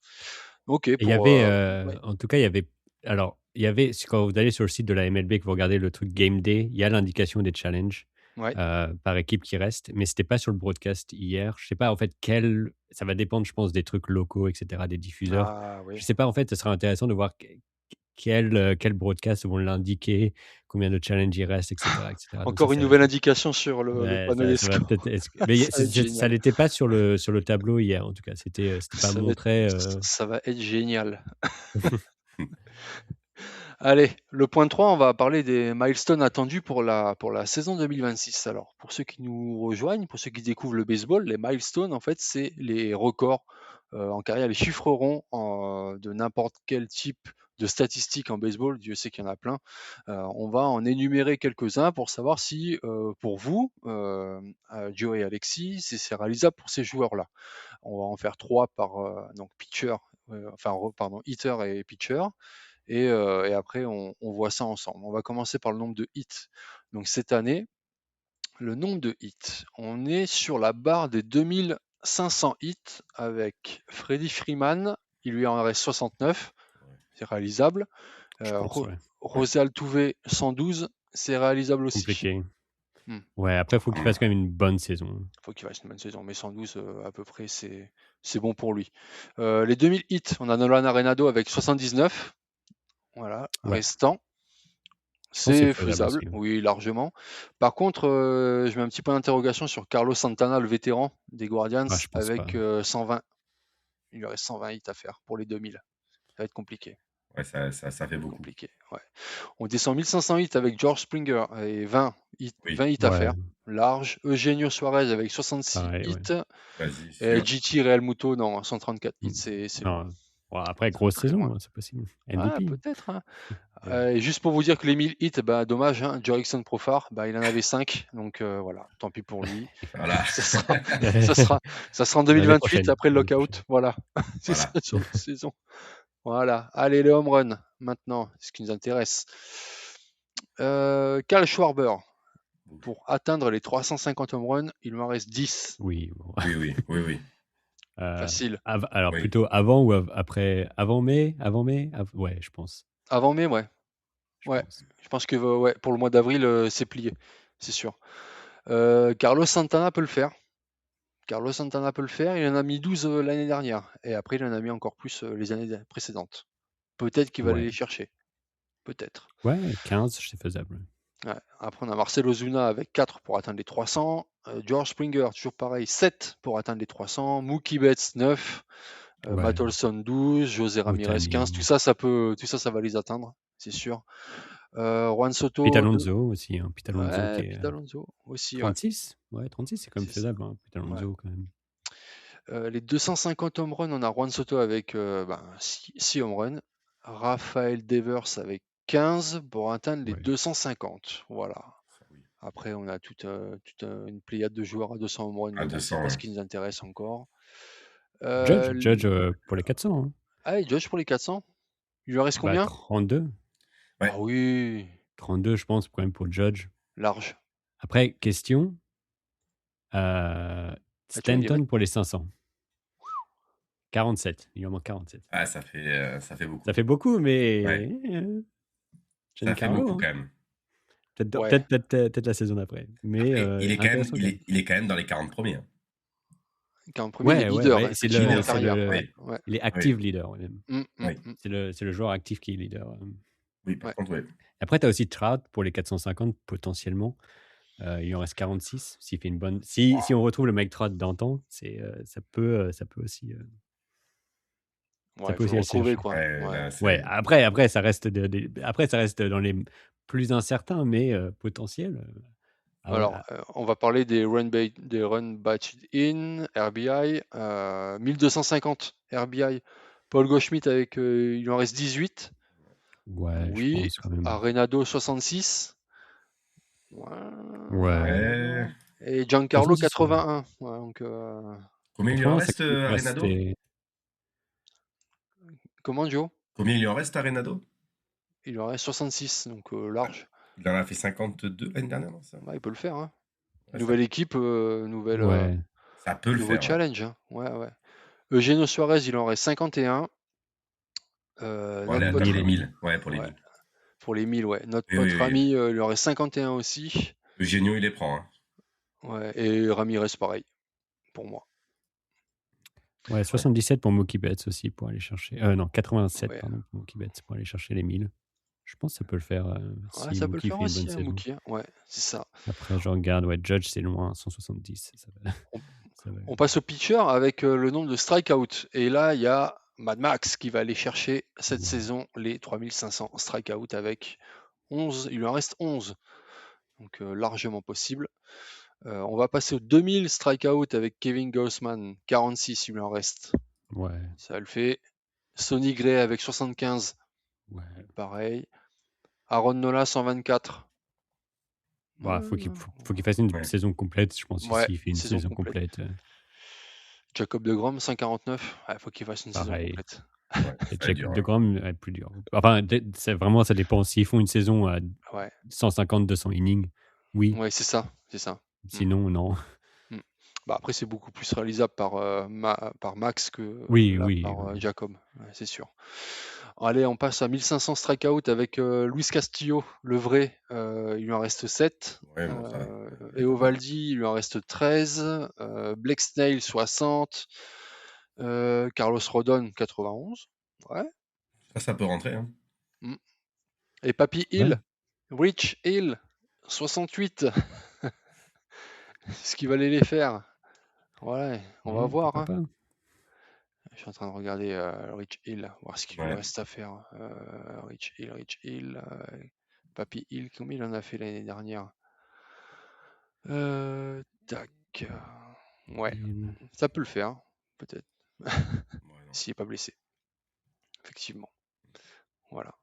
Speaker 3: Ok,
Speaker 4: Et il y
Speaker 3: pour
Speaker 4: avait,
Speaker 3: ouais,
Speaker 4: en tout cas, il y avait, alors, il y avait, quand vous allez sur le site de la MLB, que vous regardez le truc Game Day, il y a l'indication des challenges
Speaker 3: ouais.
Speaker 4: par équipe qui reste, mais c'était pas sur le broadcast hier. Je sais pas, en fait, ça va dépendre, je pense, des trucs locaux, etc., des diffuseurs.
Speaker 3: Ah
Speaker 4: Je
Speaker 3: oui.
Speaker 4: sais pas, en fait, ce sera intéressant de voir quel broadcast vont l'indiquer, combien de challenges il reste, etc., etc. Donc
Speaker 3: Encore une nouvelle indication sur le
Speaker 4: ouais,
Speaker 3: panneau des
Speaker 4: ça va
Speaker 3: scores.
Speaker 4: peut-être. Mais
Speaker 3: Ça va être
Speaker 4: ça
Speaker 3: génial.
Speaker 4: l'était pas sur le tableau hier, en tout cas. C'était pas
Speaker 3: Ça va être,
Speaker 4: montré.
Speaker 3: ça va être génial. Allez, le point 3, on va parler des milestones attendus pour la saison 2026. Alors, pour ceux qui nous rejoignent, pour ceux qui découvrent le baseball, les milestones, en fait, c'est les records en carrière, les chiffres ronds de n'importe quel type de statistiques en baseball. Dieu sait qu'il y en a plein. On va en énumérer quelques-uns pour savoir si, pour vous, Joe et Alexis, c'est réalisable pour ces joueurs-là. On va en faire trois par donc pitcher, pardon, hitter et pitcher. Et après, on voit ça ensemble. On va commencer par le nombre de hits. Donc cette année, le nombre de hits, on est sur la barre des 2500 hits avec Freddie Freeman. Il lui en reste 69, c'est réalisable.
Speaker 4: Je pense, ouais.
Speaker 3: José Altuve, 112, c'est réalisable aussi.
Speaker 4: Compliqué.
Speaker 3: Hmm.
Speaker 4: Ouais, après, il faut qu'il fasse quand même une bonne saison.
Speaker 3: Faut qu'il fasse une bonne saison, mais 112 à peu près, c'est bon pour lui. Les 2000 hits, on a Nolan Arenado avec 79. Voilà,
Speaker 4: Ouais,
Speaker 3: restant.
Speaker 4: je pense que c'est
Speaker 3: C'est
Speaker 4: faisable
Speaker 3: faisable,
Speaker 4: aussi.
Speaker 3: oui, largement. Par contre, je mets un petit point d'interrogation sur Carlos Santana, le vétéran des Guardians,
Speaker 4: Ah, je pense pas.
Speaker 3: avec 120. Il lui reste 120 hits à faire pour les 2000. Ça va être compliqué.
Speaker 5: Ouais, ça fait beaucoup.
Speaker 3: Compliqué, ouais. On descend 1500 hits avec George Springer et 20 hits,
Speaker 5: Oui.
Speaker 3: 20 hits à
Speaker 4: Ouais,
Speaker 3: faire. Large. Eugenio Suarez avec 66
Speaker 4: pareil, ouais.
Speaker 3: hits.
Speaker 5: Vas-y,
Speaker 3: Et
Speaker 5: sûr.
Speaker 3: JT Real Muto, non, 134 hits, c'est loin.
Speaker 4: Non, bon, après, grosse
Speaker 3: Très loin.
Speaker 4: saison, hein, c'est possible.
Speaker 3: Ah,
Speaker 4: MVP.
Speaker 3: peut-être. Hein.
Speaker 4: Yeah.
Speaker 3: Et juste pour vous dire que les 1000 hits, bah, dommage, hein, Jurickson Profar, bah, il en avait 5, donc voilà, tant pis pour lui.
Speaker 5: Voilà.
Speaker 3: ça, sera en
Speaker 4: L'année
Speaker 3: 2028
Speaker 4: prochaine.
Speaker 3: après le
Speaker 4: l'année
Speaker 3: lockout.
Speaker 4: prochaine.
Speaker 3: Voilà, c'est
Speaker 5: Voilà.
Speaker 3: ça sur la saison. Voilà, allez, les home runs maintenant, ce qui nous intéresse. Kyle Schwarber, pour atteindre les 350 home runs, il m'en reste 10.
Speaker 4: Oui, bon.
Speaker 5: Oui.
Speaker 3: Facile.
Speaker 4: Alors,
Speaker 5: Oui.
Speaker 4: plutôt avant ou après? Avant mai? Ouais, je pense.
Speaker 3: Avant mai, ouais.
Speaker 4: Je
Speaker 3: Ouais,
Speaker 4: pense.
Speaker 3: je pense que ouais, pour le mois d'avril, c'est plié, c'est sûr. Carlos Santana peut le faire. Carlos Santana peut le faire. Il en a mis 12 l'année dernière. Et après, il en a mis encore plus les années précédentes. Peut-être qu'il va aller
Speaker 4: Ouais.
Speaker 3: les chercher. Peut-être.
Speaker 4: Ouais, 15, c'est faisable.
Speaker 3: Ouais. Après, on a Marcel Ozuna avec 4 pour atteindre les 300. George Springer, toujours pareil, 7 pour atteindre les 300. Mookie Betts, 9.
Speaker 4: Ouais.
Speaker 3: Matt Olson, 12. José Ramirez,
Speaker 4: Ohtani.
Speaker 3: 15. Tout ça, ça va les atteindre, c'est sûr. Juan Soto.
Speaker 4: Pete Alonso aussi. Hein. Pete Alonso
Speaker 3: Ouais,
Speaker 4: qui est
Speaker 3: Pete Alonso aussi.
Speaker 4: 36. Ouais, 36, c'est quand même
Speaker 3: 36.
Speaker 4: faisable. Hein. Pete Alonso, quand même.
Speaker 3: Les 250 home runs, on a Juan Soto avec 6 home runs. Raphaël Devers avec 15 pour atteindre les
Speaker 4: Ouais.
Speaker 3: 250. Voilà. Après, on a toute une pléiade de joueurs à 200 home runs,
Speaker 5: À
Speaker 3: mais bon,
Speaker 5: 200,
Speaker 3: c'est pas ce
Speaker 5: ouais.
Speaker 3: qui nous intéresse encore.
Speaker 4: Judge pour les 400. Hein.
Speaker 3: Ah, et Judge pour les 400. Il lui en reste
Speaker 4: Bah,
Speaker 3: combien?
Speaker 4: 32.
Speaker 5: Ouais.
Speaker 3: Ah oui,
Speaker 4: 32, je pense, quand même, pour Judge.
Speaker 3: large.
Speaker 4: Après, question.
Speaker 3: Tu vas les
Speaker 4: Stanton
Speaker 3: mettre?
Speaker 4: pour les 500. 47. Il en manque 47.
Speaker 5: Ah, ça fait beaucoup.
Speaker 4: Ça fait beaucoup, mais.
Speaker 5: Ouais. Ça fait
Speaker 4: Giancarlo,
Speaker 5: beaucoup
Speaker 4: hein.
Speaker 5: quand même.
Speaker 4: Peut-être la saison d'après. Mais
Speaker 5: Après, il est
Speaker 4: intéressant quand même.
Speaker 5: il est quand même dans les 40 premiers. Hein.
Speaker 3: Qui est en premier, il est leader.
Speaker 4: Ouais, c'est
Speaker 3: effectivement,
Speaker 5: leader,
Speaker 3: en carrière.
Speaker 5: oui.
Speaker 3: Ouais.
Speaker 4: il est active leader. Même.
Speaker 5: Oui.
Speaker 4: C'est le joueur actif qui est leader.
Speaker 5: Oui, par contre, oui.
Speaker 4: Après, tu as aussi Trout pour les 450 potentiellement. Il en reste 46. S'il fait une bonne. Si on retrouve le Mike Trout d'antan, ça peut aussi.
Speaker 3: Ouais, il faut le retrouver, quoi.
Speaker 5: Ouais,
Speaker 4: Après, ça reste dans les plus incertains, mais potentiels.
Speaker 3: Alors, on va parler des run batch in, RBI, 1250 RBI. Paul Goldschmidt avec, il lui en reste 18.
Speaker 4: Ouais, je
Speaker 3: Oui,
Speaker 4: pense quand même.
Speaker 3: Arenado 66.
Speaker 4: Ouais.
Speaker 3: Et
Speaker 4: De toute
Speaker 3: Giancarlo,
Speaker 4: façon, c'est ça.
Speaker 3: 81. Ouais, donc,
Speaker 5: Combien il lui en
Speaker 4: 80, ça
Speaker 5: reste,
Speaker 4: coûte.
Speaker 5: Arenado?
Speaker 3: comment, Joe?
Speaker 5: Combien il lui en reste, Arenado?
Speaker 3: Il en reste 66, donc large.
Speaker 5: Il en a fait 52 l'année dernière, non, ça?
Speaker 3: Ouais, il peut le faire. Hein.
Speaker 5: Ouais,
Speaker 3: Nouvelle équipe, nouveau
Speaker 4: Ouais.
Speaker 5: ça peut le faire. Ouais.
Speaker 3: challenge. Hein. Ouais, ouais. Eugenio Suarez, il en reste 51.
Speaker 5: Pour
Speaker 3: Notre
Speaker 5: aller
Speaker 3: pote
Speaker 5: atteindre les
Speaker 4: Mille.
Speaker 5: 1000. Ouais, pour les
Speaker 3: Ouais,
Speaker 5: 1000.
Speaker 3: pour les 1000, ouais. Notre
Speaker 5: Oui,
Speaker 3: pote
Speaker 5: oui, oui.
Speaker 3: Rami, il en reste 51 aussi.
Speaker 5: Eugenio, il les prend. Hein.
Speaker 3: Ouais, et Ramirez, pareil, pour moi.
Speaker 4: Ouais, 77 pour Mookie Betts aussi pour aller chercher. Non, 87
Speaker 3: Ouais.
Speaker 4: pardon, pour Mookie Betts pour aller chercher les 1000. Je pense que ça peut le faire
Speaker 3: Ouais,
Speaker 4: si
Speaker 3: ça peut le
Speaker 4: Mookie
Speaker 3: faire
Speaker 4: fait une bonne
Speaker 3: aussi, hein,
Speaker 4: saison.
Speaker 3: Mookie. Hein. Ouais, c'est ça.
Speaker 4: Après, je regarde, ouais, Judge, c'est loin, 170.
Speaker 3: On,
Speaker 4: Ça va.
Speaker 3: on passe au pitcher avec le nombre de strikeouts. Et là, il y a Mad Max qui va aller chercher cette
Speaker 4: Ouais.
Speaker 3: saison les 3500 strikeouts avec 11. Il lui en reste 11. Donc largement possible. On va passer aux 2000 strikeouts avec Kevin Gausman, 46, il lui en reste.
Speaker 4: Ouais.
Speaker 3: Ça le fait. Sonny Gray avec 75,
Speaker 4: Ouais.
Speaker 3: pareil. Aaron Nola, 124.
Speaker 4: Bah, faut qu'il fasse une
Speaker 5: Ouais.
Speaker 4: saison complète, je pense,
Speaker 3: Ouais,
Speaker 4: s'il fait une saison complète.
Speaker 3: Jacob DeGrom, 149. Il faut qu'il fasse une saison
Speaker 4: Pareil.
Speaker 3: complète.
Speaker 5: Ouais,
Speaker 4: Et
Speaker 5: ça va être
Speaker 4: Jacob
Speaker 5: dur.
Speaker 4: DeGrom est plus dur. Enfin, vraiment, ça dépend. S'ils font une saison à
Speaker 3: Ouais,
Speaker 4: 150-200 innings, oui.
Speaker 3: ouais, c'est ça, c'est ça.
Speaker 4: Sinon, non.
Speaker 3: Bah, après, c'est beaucoup plus réalisable par, par Max que
Speaker 4: Oui,
Speaker 3: là,
Speaker 4: oui.
Speaker 3: par
Speaker 4: oui.
Speaker 3: Jacob, ouais, c'est sûr. Allez, on passe à 1500 strikeouts avec Luis Castillo, le vrai. Il lui en reste 7.
Speaker 5: Ouais, bon, ça.
Speaker 3: Et Ovaldi, il lui en reste 13. Blake Snell, 60. Carlos Rodon, 91. Ouais.
Speaker 5: Ça peut rentrer. Hein.
Speaker 3: Mm. Et Papy Hill, Rich Hill, 68. Ce qu'il va aller les faire. Ouais, on va voir.
Speaker 4: Pourquoi
Speaker 3: Hein.
Speaker 4: pas.
Speaker 3: Je suis en train de regarder Rich Hill, voir ce qu'il lui reste à faire. Rich Hill, Papy Hill, combien il en a fait l'année dernière? Tac. Ouais, ça peut le faire, peut-être. S'il n'est pas blessé. Effectivement. Voilà.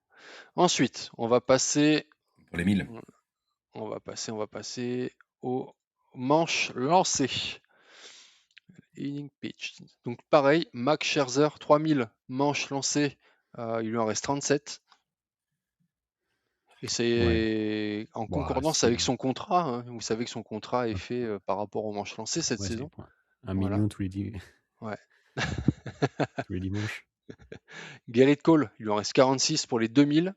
Speaker 3: Ensuite, on va passer.
Speaker 5: Pour les 1000.
Speaker 3: On va passer au manche lancé. Inning pitch. Donc pareil, Max Scherzer, 3000 manches lancées. Il lui en reste 37. Et c'est en concordance avec son contrat. Hein. Vous savez que son contrat est fait par rapport aux manches lancées cette saison.
Speaker 4: 1 million tous les
Speaker 3: Ouais.
Speaker 4: tous les dimanches.
Speaker 3: Gerrit Cole, il lui en reste 46 pour les 2000.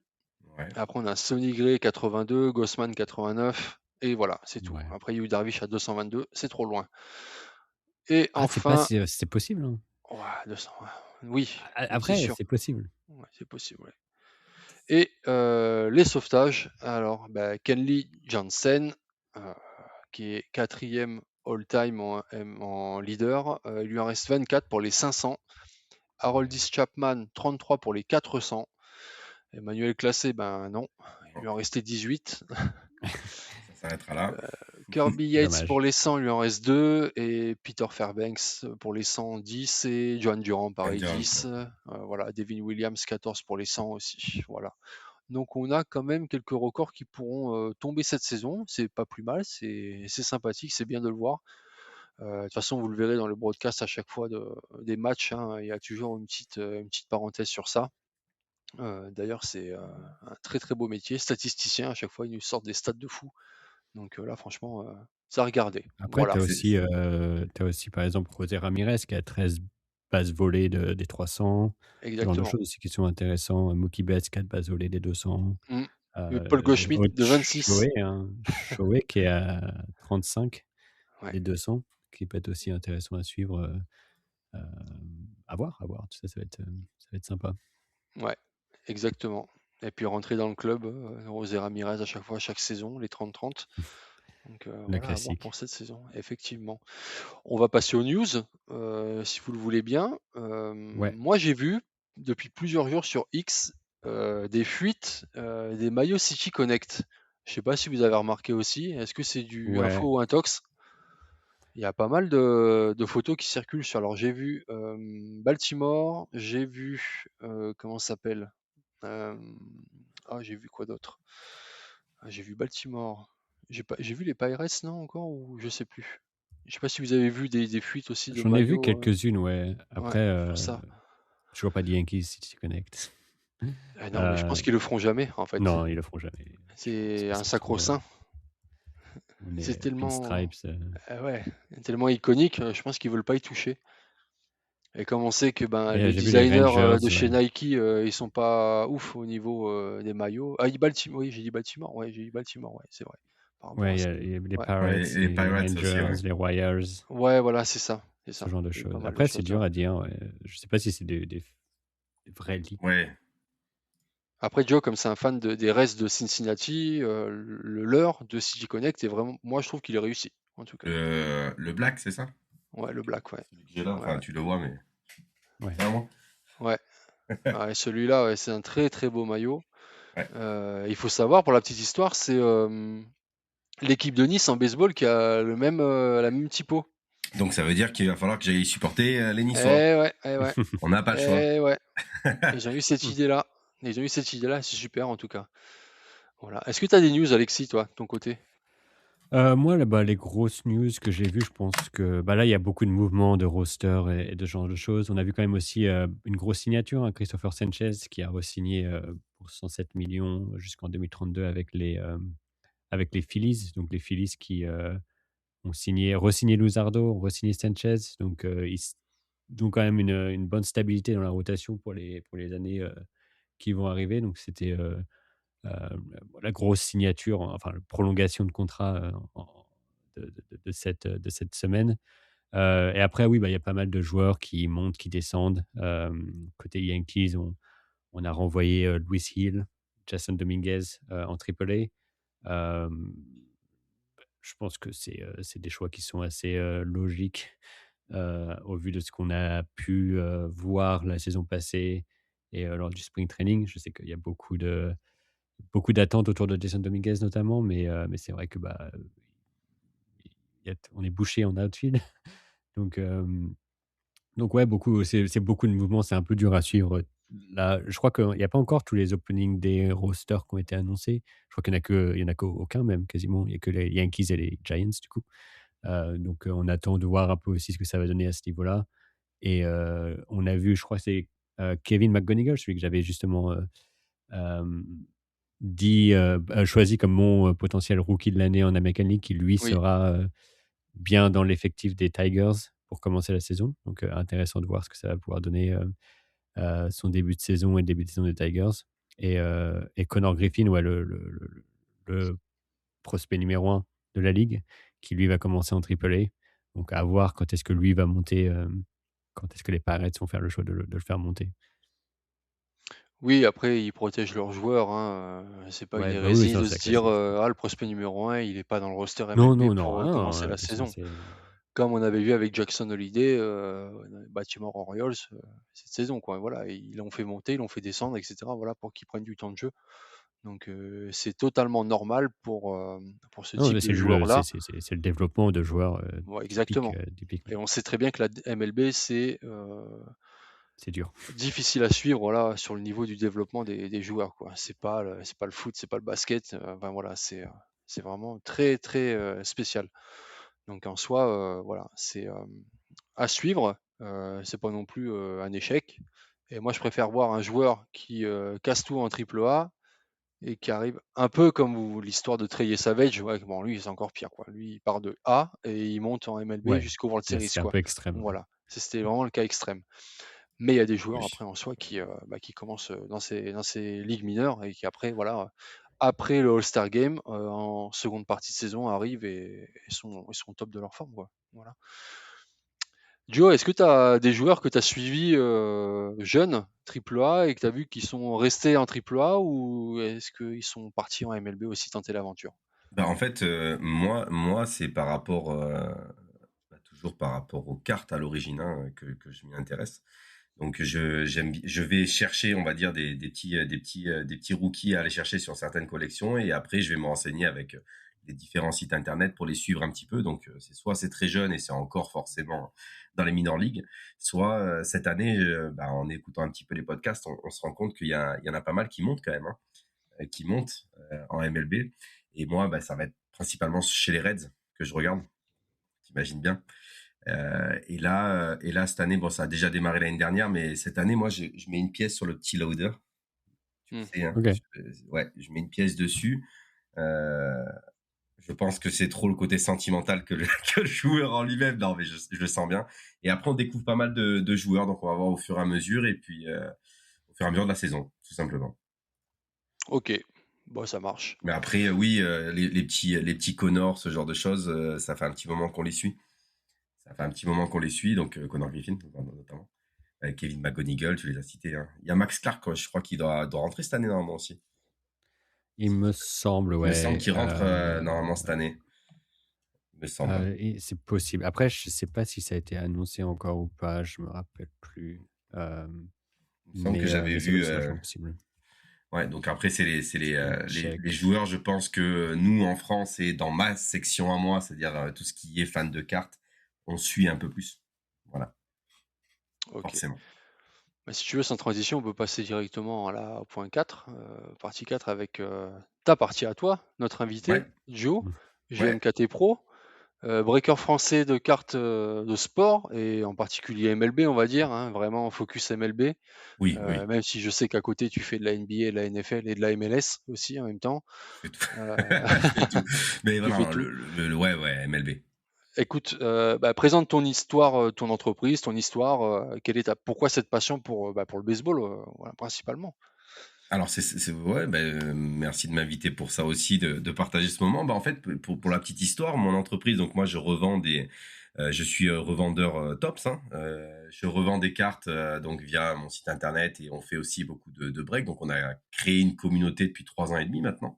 Speaker 5: Ouais.
Speaker 3: Après, on a Sonny Gray, 82, Gossman, 89. Et voilà, c'est tout.
Speaker 4: Ouais.
Speaker 3: Après, il y a eu Darvish à 222. C'est trop loin. Et
Speaker 4: Ah,
Speaker 3: enfin.
Speaker 4: c'est possible. Hein.
Speaker 3: Ouais, 200. Oui.
Speaker 4: Après, c'est possible.
Speaker 3: Ouais, c'est possible. Ouais. Et les sauvetages. Alors, Kenley Jansen, qui est 4e all-time en leader. Il lui en reste 24 pour les 500. Haroldis Chapman, 33 pour les 400. Emmanuel Classé, non. Il lui en restait 18.
Speaker 5: Ça s'arrêtera là.
Speaker 3: Kirby Yates
Speaker 4: Dommage.
Speaker 3: pour les 100, il lui en reste 2. Et Peter Fairbanks pour les 100, 10. Et Johan Durant, pareil, 10. Voilà, Devin Williams, 14 pour les 100 aussi. Voilà. Donc on a quand même quelques records qui pourront tomber cette saison. C'est pas plus mal, c'est sympathique, c'est bien de le voir. De toute façon, vous le verrez dans le broadcast à chaque fois des matchs. Hein, il y a toujours une petite parenthèse sur ça. D'ailleurs, c'est un très très beau métier. Statisticien, à chaque fois, ils nous sortent des stats de fou. Donc là, franchement, ça a regardé.
Speaker 4: Après,
Speaker 3: Voilà.
Speaker 4: tu as aussi, par exemple, José Ramirez qui a 13 bases volées des 300. Ce genre de
Speaker 3: Exactement.
Speaker 4: choses aussi qui sont intéressantes. Mookie Betts, 4 bases volées des 200.
Speaker 3: Et Paul Goldschmidt de 26.
Speaker 4: Shohei qui est à 35
Speaker 3: Ouais.
Speaker 4: des 200, qui peut être aussi intéressant à suivre. À voir. Tout ça va être sympa.
Speaker 3: Ouais, exactement. Et puis rentrer dans le club, José Ramirez à chaque fois, chaque saison, les 30-30. Donc
Speaker 4: La
Speaker 3: voilà, à voir
Speaker 4: classique.
Speaker 3: pour cette saison, effectivement. On va passer aux news, si vous le voulez bien.
Speaker 4: Ouais.
Speaker 3: Moi, j'ai vu depuis plusieurs jours sur X des fuites des maillots City Connect. Je sais pas si vous avez remarqué aussi. Est-ce que c'est du
Speaker 4: Ouais.
Speaker 3: info ou intox? Il y a pas mal de photos qui circulent sur. Alors j'ai vu Baltimore, j'ai vu comment ça s'appelle? J'ai vu quoi d'autre? J'ai vu Baltimore, J'ai vu les Pirates, non, encore, ou je sais plus. Je sais pas si vous avez vu des fuites aussi de
Speaker 4: J'en ai vu
Speaker 3: maillots.
Speaker 4: quelques-unes, ouais.
Speaker 3: Ouais,
Speaker 4: Après,
Speaker 3: pour ça.
Speaker 4: toujours pas de Yankees City Connect.
Speaker 3: Non, mais je pense qu'ils le feront jamais, en fait.
Speaker 4: Non, ils le feront jamais. C'est
Speaker 3: C'est
Speaker 4: pas
Speaker 3: un
Speaker 4: ça trop.
Speaker 3: sacro-saint.
Speaker 4: On
Speaker 3: C'est
Speaker 4: est
Speaker 3: tellement,
Speaker 4: pinstripes.
Speaker 3: ouais, tellement iconique, je pense qu'ils veulent pas y toucher. Et comme on sait que ben,
Speaker 4: Et
Speaker 3: les
Speaker 4: j'ai vu les
Speaker 3: designers
Speaker 4: Rangers,
Speaker 3: de chez
Speaker 4: ouais.
Speaker 3: Nike, ils sont pas ouf au niveau des maillots. Ah, Baltimore, oui, j'ai dit Baltimore, ouais, c'est vrai. Par rapport
Speaker 4: Ouais,
Speaker 3: à
Speaker 4: il y
Speaker 3: ça.
Speaker 4: a les
Speaker 3: Ouais,
Speaker 5: Ouais,
Speaker 4: Pirates,
Speaker 5: et les
Speaker 4: les
Speaker 5: Pirates aussi,
Speaker 4: Rangers,
Speaker 5: ouais.
Speaker 4: les Warriors,
Speaker 3: ouais, voilà, c'est
Speaker 4: ce
Speaker 3: ça.
Speaker 4: genre de
Speaker 3: Il y a eu pas
Speaker 4: choses.
Speaker 3: mal de
Speaker 4: Après, c'est
Speaker 3: choses
Speaker 4: dur
Speaker 3: là.
Speaker 4: à dire. Ouais. Je sais pas si c'est des vraies ligues.
Speaker 5: Ouais.
Speaker 3: Après, Joe, comme c'est un fan des restes de Cincinnati, le leur de City Connect est vraiment, moi, je trouve qu'il est réussi, en tout cas.
Speaker 5: Le Black, c'est ça?
Speaker 3: Ouais, le Black, ouais.
Speaker 5: Celui que j'ai là,
Speaker 3: Ouais,
Speaker 5: enfin, tu le vois, mais
Speaker 4: Ouais.
Speaker 5: c'est à moi.
Speaker 3: ouais. Ouais, celui-là, ouais, c'est un très très beau maillot.
Speaker 5: Ouais.
Speaker 3: Il faut savoir, pour la petite histoire, c'est l'équipe de Nice en baseball qui a la même typo.
Speaker 5: Donc ça veut dire qu'il va falloir que j'aille supporter les
Speaker 3: Eh
Speaker 5: Niçois.
Speaker 3: ouais, eh ouais,
Speaker 5: On n'a pas le choix.
Speaker 3: eh ouais. Ils ont eu cette idée-là. Ils ont eu cette idée-là, c'est super en tout cas. Voilà. Est-ce que tu as des news, Alexis, toi, de ton côté?
Speaker 4: Moi, là, les grosses news que j'ai vues, je pense que là, il y a beaucoup de mouvements de roster et de ce genre de choses. On a vu quand même aussi une grosse signature, hein, Christopher Sanchez, qui a re-signé pour 107 millions jusqu'en 2032 avec les Phillies. Donc, les Phillies qui ont re-signé Luzardo, ont re-signé Sanchez. Donc, donc quand même une bonne stabilité dans la rotation pour les années qui vont arriver. Donc, c'était la grosse signature, enfin, la prolongation de contrat de cette semaine. Et après, oui, il y a pas mal de joueurs qui montent, qui descendent. Côté Yankees, on a renvoyé Louis Hill, Jason Dominguez en AAA. Euh, je pense que c'est des choix qui sont assez logiques au vu de ce qu'on a pu voir la saison passée et lors du spring training. Je sais qu'il y a beaucoup d'attentes autour de Jason Dominguez notamment, mais c'est vrai que on est bouché en outfield. Donc, donc ouais, c'est beaucoup de mouvements, c'est un peu dur à suivre. Là, je crois qu'il n'y a pas encore tous les openings des rosters qui ont été annoncés. Je crois il y en a qu'aucun même, quasiment. Il n'y a que les Yankees et les Giants, du coup. Donc, on attend de voir un peu aussi ce que ça va donner à ce niveau-là. Et on a vu, je crois que c'est Kevin McGonigal, celui que j'avais justement euh, choisi comme mon potentiel rookie de l'année en American League, qui lui
Speaker 3: Oui.
Speaker 4: sera bien dans l'effectif des Tigers pour commencer la saison. Donc, intéressant de voir ce que ça va pouvoir donner son début de saison et le début de saison des Tigers. Et Connor Griffin, ouais, le prospect numéro 1 de la ligue, qui lui va commencer en AAA. Donc, à voir quand est-ce que lui va monter, quand est-ce que les Pirates vont faire le choix de le faire monter.
Speaker 3: Oui, après, ils protègent leurs joueurs, hein. C'est pas une
Speaker 4: Ouais, bah oui,
Speaker 3: hérésie
Speaker 4: ça,
Speaker 3: de
Speaker 4: c'est
Speaker 3: se dire
Speaker 4: classique.
Speaker 3: ah, le prospect numéro 1, il n'est pas dans le roster
Speaker 4: Non,
Speaker 3: MLB
Speaker 4: non, non,
Speaker 3: pour commencer
Speaker 4: non,
Speaker 3: la
Speaker 4: ça,
Speaker 3: saison.
Speaker 4: c'est.
Speaker 3: Comme on avait vu avec Jackson Holiday, Baltimore Orioles, cette saison, quoi. Voilà, ils l'ont fait monter, ils l'ont fait descendre, etc. Voilà, pour qu'ils prennent du temps de jeu. Donc, c'est totalement normal pour ce
Speaker 4: Non,
Speaker 3: type
Speaker 4: mais
Speaker 3: de
Speaker 4: c'est
Speaker 3: joueur-là.
Speaker 4: c'est le développement de joueurs
Speaker 3: Ouais,
Speaker 4: typiques,
Speaker 3: exactement. Et
Speaker 4: typiquement.
Speaker 3: on sait très bien que la MLB, c'est
Speaker 4: C'est dur.
Speaker 3: difficile à suivre, voilà, sur le niveau du développement des joueurs, quoi. C'est pas le foot, c'est pas le basket. Enfin voilà, c'est vraiment très très spécial. Donc en soi, voilà, c'est à suivre. C'est pas non plus un échec. Et moi, je préfère voir un joueur qui casse tout en triple A et qui arrive un peu comme l'histoire de Trey Savage. Ouais, bon, lui, c'est encore pire, quoi. Lui, il part de A et il monte en MLB
Speaker 4: Ouais,
Speaker 3: jusqu'au World
Speaker 4: là,
Speaker 3: Series,
Speaker 4: c'est un
Speaker 3: quoi.
Speaker 4: peu extrême. Ouais.
Speaker 3: Voilà, c'était vraiment le cas extrême. Mais il y a des joueurs
Speaker 5: Oui.
Speaker 3: après en soi qui commencent dans ces ligues mineures et qui après, voilà, après le All-Star Game, en seconde partie de saison, arrivent et sont au top de leur forme, quoi. Voilà. Joe, est-ce que tu as des joueurs que tu as suivis jeunes, AAA, et que tu as vu qu'ils sont restés en AAA ou est-ce qu'ils sont partis en MLB aussi tenter l'aventure?
Speaker 5: Bah, en fait, moi c'est par rapport, toujours par rapport aux cartes à l'origine, hein, que je m'y intéresse. Donc je vais chercher, on va dire, des petits rookies à aller chercher sur certaines collections et après je vais me renseigner avec les différents sites internet pour les suivre un petit peu. Donc c'est très jeune et c'est encore forcément dans les minor leagues, soit cette année, en écoutant un petit peu les podcasts, on se rend compte il y en a pas mal qui montent quand même, hein, qui montent en MLB. Et moi, ça va être principalement chez les Reds que je regarde. T'imagines bien. Et là, cette année, ça a déjà démarré l'année dernière, mais cette année, moi, je mets une pièce sur le petit loader. Tu le
Speaker 3: Hmm.
Speaker 5: sais, hein.
Speaker 4: Ok.
Speaker 5: Je mets une pièce dessus. Euh, je pense que c'est trop le côté sentimental que que le joueur en lui-même. Non, mais je le sens bien. Et après, on découvre pas mal de joueurs, donc on va voir au fur et à mesure, et puis au fur et à mesure de la saison, tout simplement.
Speaker 3: Ok, bon, ça marche.
Speaker 5: Mais après, oui, les petits Connors, ce genre de choses, ça fait un petit moment qu'on les suit. Ça fait un petit moment qu'on les suit, donc Connor Griffin, notamment. Kevin McGonigal, tu les as cités, hein. Il y a Max Clark, je crois qu'il doit rentrer cette année, normalement, aussi.
Speaker 4: Il me semble,
Speaker 5: Il me semble
Speaker 4: ouais.
Speaker 5: qu'il rentre, normalement, cette année. Il me semble.
Speaker 4: Et c'est possible. Après, je sais pas si ça a été annoncé encore ou pas, je me rappelle plus.
Speaker 5: Il me semble que j'avais
Speaker 4: mais
Speaker 5: vu.
Speaker 4: c'est vachement possible.
Speaker 5: Ouais, donc après, c'est
Speaker 4: Check.
Speaker 5: les joueurs, je pense que nous, en France, et dans ma section à moi, c'est-à-dire tout ce qui est fan de cartes, on suit un peu plus. Voilà,
Speaker 3: Ok.
Speaker 5: forcément.
Speaker 3: Bah, si tu veux, sans transition, on peut passer directement au point 4, partie 4 avec ta partie à toi, notre invité,
Speaker 5: Ouais,
Speaker 3: Joe,
Speaker 4: Mm.
Speaker 5: ouais,
Speaker 3: GMKT Pro, breaker français de cartes de sport, et en particulier MLB, on va dire, hein, vraiment focus MLB,
Speaker 5: oui, oui.
Speaker 3: même si je sais qu'à côté, tu fais de la NBA, de la NFL et de la MLS aussi en même temps.
Speaker 5: Je fais tout.
Speaker 3: Euh,
Speaker 5: Je fais tout. Mais
Speaker 3: tu fais
Speaker 5: voilà,
Speaker 3: tout.
Speaker 5: ouais, MLB.
Speaker 3: Écoute, présente ton histoire, ton entreprise, ton histoire. Pourquoi cette passion pour le baseball, voilà, principalement.
Speaker 5: Alors, ouais, merci de m'inviter pour ça aussi, de partager ce moment. En fait, pour la petite histoire, mon entreprise, donc moi, je suis revendeur Tops, hein. Je revends des cartes donc via mon site internet, et on fait aussi beaucoup de breaks. Donc, on a créé une communauté depuis 3 ans et demi maintenant.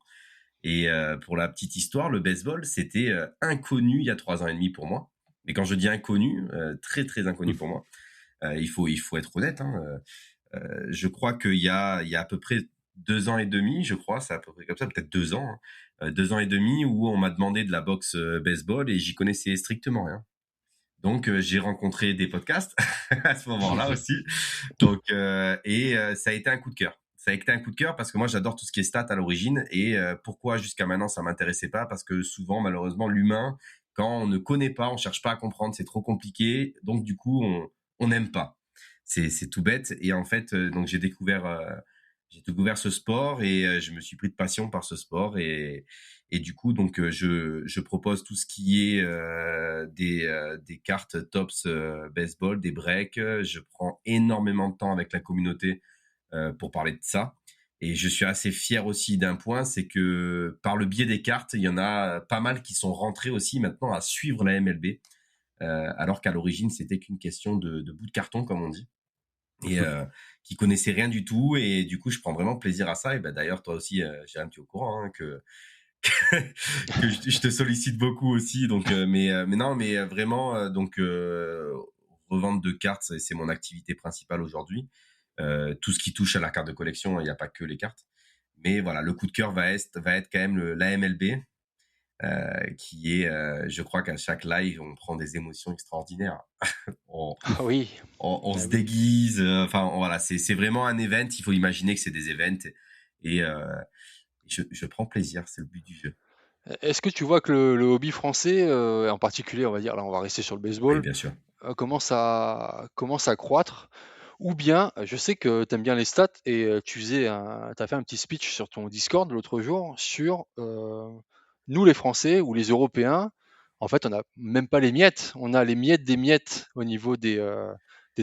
Speaker 5: Et pour la petite histoire, le baseball, c'était inconnu il y a 3 ans et demi pour moi. Mais quand je dis inconnu, très très inconnu pour moi. Il faut être honnête, hein. Je crois qu'il y a à peu près 2 ans et demi, je crois, c'est à peu près comme ça, peut-être 2 ans, hein, 2 ans et demi, où on m'a demandé de la boxe baseball, et j'y connaissais strictement rien. Donc j'ai rencontré des podcasts à ce moment-là aussi. Donc ça a été un coup de cœur. Ça a été un coup de cœur parce que moi j'adore tout ce qui est stats à l'origine, et pourquoi jusqu'à maintenant ça m'intéressait pas, parce que souvent malheureusement l'humain, quand on ne connaît pas, on cherche pas à comprendre, c'est trop compliqué, donc du coup on n'aime pas. C'est tout bête, et en fait donc j'ai découvert ce sport, et je me suis pris de passion par ce sport, et du coup donc je propose tout ce qui est des cartes tops baseball, des breaks. Je prends énormément de temps avec la communauté pour parler de ça. Et je suis assez fier aussi d'un point, c'est que par le biais des cartes, il y en a pas mal qui sont rentrés aussi maintenant à suivre la MLB, alors qu'à l'origine, c'était qu'une question de bout de carton, comme on dit, et qui connaissaient rien du tout. Et du coup, je prends vraiment plaisir à ça. Et d'ailleurs, toi aussi, Jérôme, tu es au courant, hein, que je te sollicite beaucoup aussi. Donc, mais non, mais vraiment, donc revente de cartes, c'est mon activité principale aujourd'hui. Tout ce qui touche à la carte de collection, il n'y a pas que les cartes. Mais voilà, le coup de cœur va être quand même la MLB, qui est, je crois qu'à chaque live, on prend des émotions extraordinaires. on,
Speaker 3: Ah oui,
Speaker 5: on
Speaker 3: ah
Speaker 5: se
Speaker 3: oui.
Speaker 5: déguise. Enfin, voilà, c'est vraiment un event. Il faut imaginer que c'est des events, et je prends plaisir. C'est le but du jeu.
Speaker 3: Est-ce que tu vois que le hobby français, en particulier, on va dire, là, on va rester sur le
Speaker 5: Oui,
Speaker 3: baseball,
Speaker 5: bien sûr.
Speaker 3: commence à croître? Ou bien, je sais que tu aimes bien les stats et tu as fait un petit speech sur ton Discord l'autre jour sur nous, les Français ou les Européens, en fait, on n'a même pas les miettes. On a les miettes des miettes au niveau des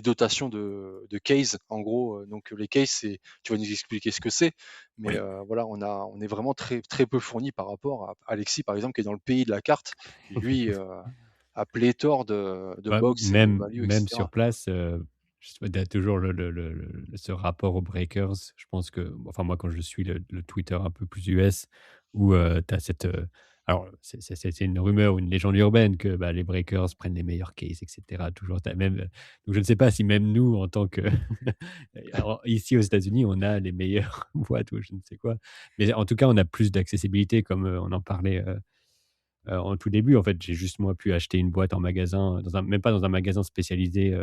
Speaker 3: dotations de case, en gros. Donc, les cases, tu vas nous expliquer ce que c'est. Mais
Speaker 5: Oui.
Speaker 3: voilà, on est vraiment très, très peu fourni par rapport à Alexis, par exemple, qui est dans le pays de la carte. Lui, a pléthore de
Speaker 4: Ouais,
Speaker 3: box et de value,
Speaker 4: même
Speaker 3: etc.
Speaker 4: sur place, je sais pas, tu as toujours ce rapport aux breakers. Je pense que, enfin, moi, quand je suis le Twitter un peu plus US, où tu as cette. Alors, c'est une rumeur ou une légende urbaine que bah, les breakers prennent les meilleurs cases, etc. Toujours, donc, je ne sais pas si même nous, en tant que. Alors, ici aux États-Unis, on a les meilleures boîtes ou je ne sais quoi. Mais en tout cas, on a plus d'accessibilité, comme on en parlait. En tout début, en fait, j'ai juste moi pu acheter une boîte en magasin, même pas dans un magasin spécialisé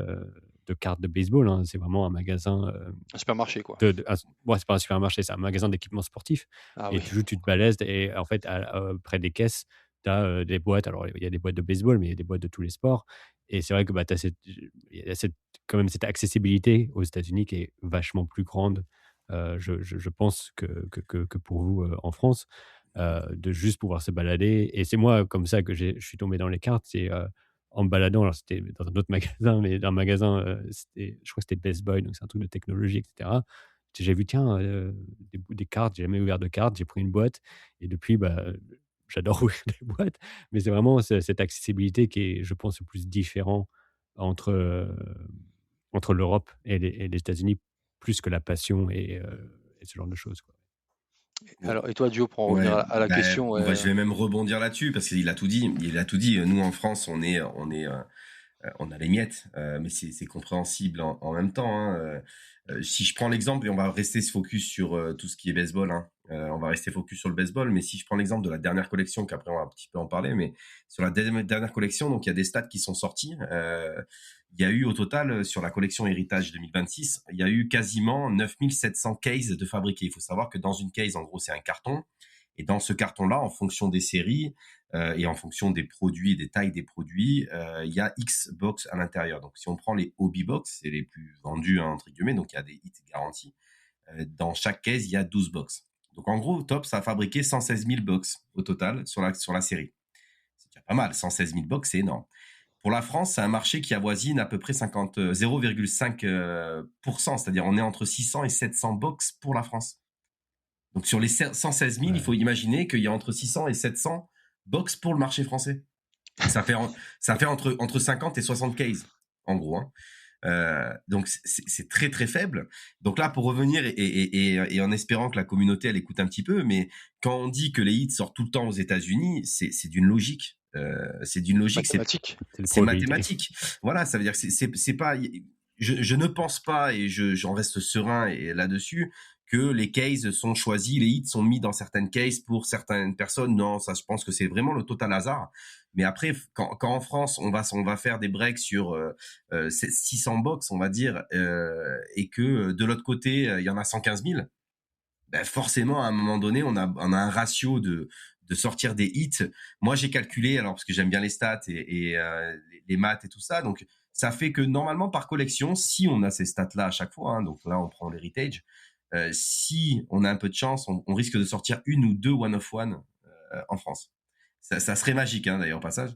Speaker 4: de cartes de baseball, hein. C'est vraiment un magasin
Speaker 3: Un supermarché, quoi.
Speaker 4: ouais, c'est pas un supermarché, c'est un magasin d'équipements sportifs.
Speaker 3: Ah
Speaker 4: Et
Speaker 3: oui.
Speaker 4: tu te balèzes et en fait, près des caisses, tu as des boîtes. Alors, il y a des boîtes de baseball, mais il y a des boîtes de tous les sports. Et c'est vrai que bah, il y a quand même cette accessibilité aux États-Unis qui est vachement plus grande, je pense, que pour vous en France, de juste pouvoir se balader. Et c'est moi comme ça que je suis tombé dans les cartes. C'est en me baladant, alors c'était dans un autre magasin, mais dans un magasin, je crois que c'était Best Buy, donc c'est un truc de technologie, etc. J'ai vu, tiens, des cartes, j'ai jamais ouvert de cartes, j'ai pris une boîte et depuis, bah, j'adore ouvrir des boîtes, mais c'est vraiment cette accessibilité qui est, je pense, le plus différent entre, entre l'Europe et les États-Unis, plus que la passion et ce genre de choses, quoi.
Speaker 3: Alors, et toi, Dio, pour en revenir
Speaker 5: Ouais,
Speaker 3: à la question,
Speaker 5: bah, je vais même rebondir là-dessus parce qu'il a tout dit. Il a tout dit. Nous, en France, on a les miettes, mais c'est compréhensible en même temps, hein. Si je prends l'exemple, et on va rester se focus sur tout ce qui est baseball, hein. On va rester focus sur le baseball, mais si je prends l'exemple de la dernière collection, qu'après on va un petit peu en parler, mais sur la dernière collection, donc il y a des stats qui sont sortis. Il y a eu au total, sur la collection Héritage 2026, il y a eu quasiment 9700 cases de fabriqués. Il faut savoir que dans une case, en gros, c'est un carton. Et dans ce carton-là, en fonction des séries et en fonction des produits, des tailles des produits, il y a X box à l'intérieur. Donc, si on prend les hobby box, c'est les plus vendus, hein, entre guillemets, donc il y a des hits garantis. Dans chaque case, il y a 12 box. Donc, en gros, Top, ça a fabriqué 116 000 box au total sur la série. C'est déjà pas mal. 116 000 box, c'est énorme. Pour la France, c'est un marché qui avoisine à peu près 0,5%, c'est-à-dire on est entre 600 et 700 box pour la France. Donc sur les 116 000, il faut imaginer qu'il y a entre 600 et 700 box pour le marché français. Ça fait entre 50 et 60 cases, en gros, hein. Donc c'est très très faible. Donc là, pour revenir et en espérant que la communauté elle écoute un petit peu, mais quand on dit que les hits sortent tout le temps aux États-Unis, c'est d'une logique. C'est d'une logique.
Speaker 3: mathématique.
Speaker 5: C'est mathématique. Voilà, ça veut dire que c'est pas. Je ne pense pas et j'en reste serein et là-dessus que les cases sont choisis, les hits sont mis dans certaines cases pour certaines personnes. Non, ça, je pense que c'est vraiment le total hasard. Mais après, quand en France, on va faire des breaks sur 600 box, on va dire, et que de l'autre côté, il y en a 115 000, ben forcément, à un moment donné, on a un ratio de sortir des hits. Moi, j'ai calculé, alors parce que j'aime bien les stats et les maths et tout ça, donc ça fait que normalement, par collection, si on a ces stats-là à chaque fois, hein, donc là, on prend l'héritage, si on a un peu de chance, on risque de sortir une ou deux one-of-one en France. Ça serait magique, hein, d'ailleurs, au passage.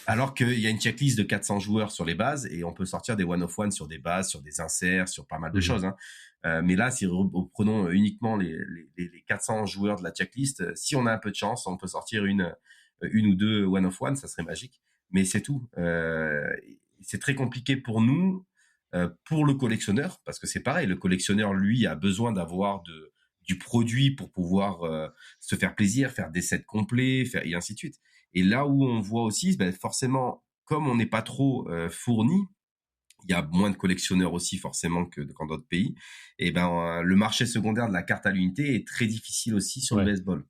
Speaker 5: Alors qu'il y a une checklist de 400 joueurs sur les bases et on peut sortir des one-of-one sur des bases, sur des inserts, sur pas mal de choses, hein. Mais là, si prenons uniquement les 400 joueurs de la checklist, si on a un peu de chance, on peut sortir une ou deux one-of-one, ça serait magique. Mais c'est tout. C'est très compliqué pour nous, pour le collectionneur, parce que c'est pareil, le collectionneur, lui, a besoin d'avoir du produit pour pouvoir se faire plaisir, faire des sets complets, et ainsi de suite. Et là où on voit aussi, ben, forcément, comme on n'est pas trop fourni, il y a moins de collectionneurs aussi forcément qu'en d'autres pays. Et ben le marché secondaire de la carte à l'unité est très difficile aussi sur le baseball.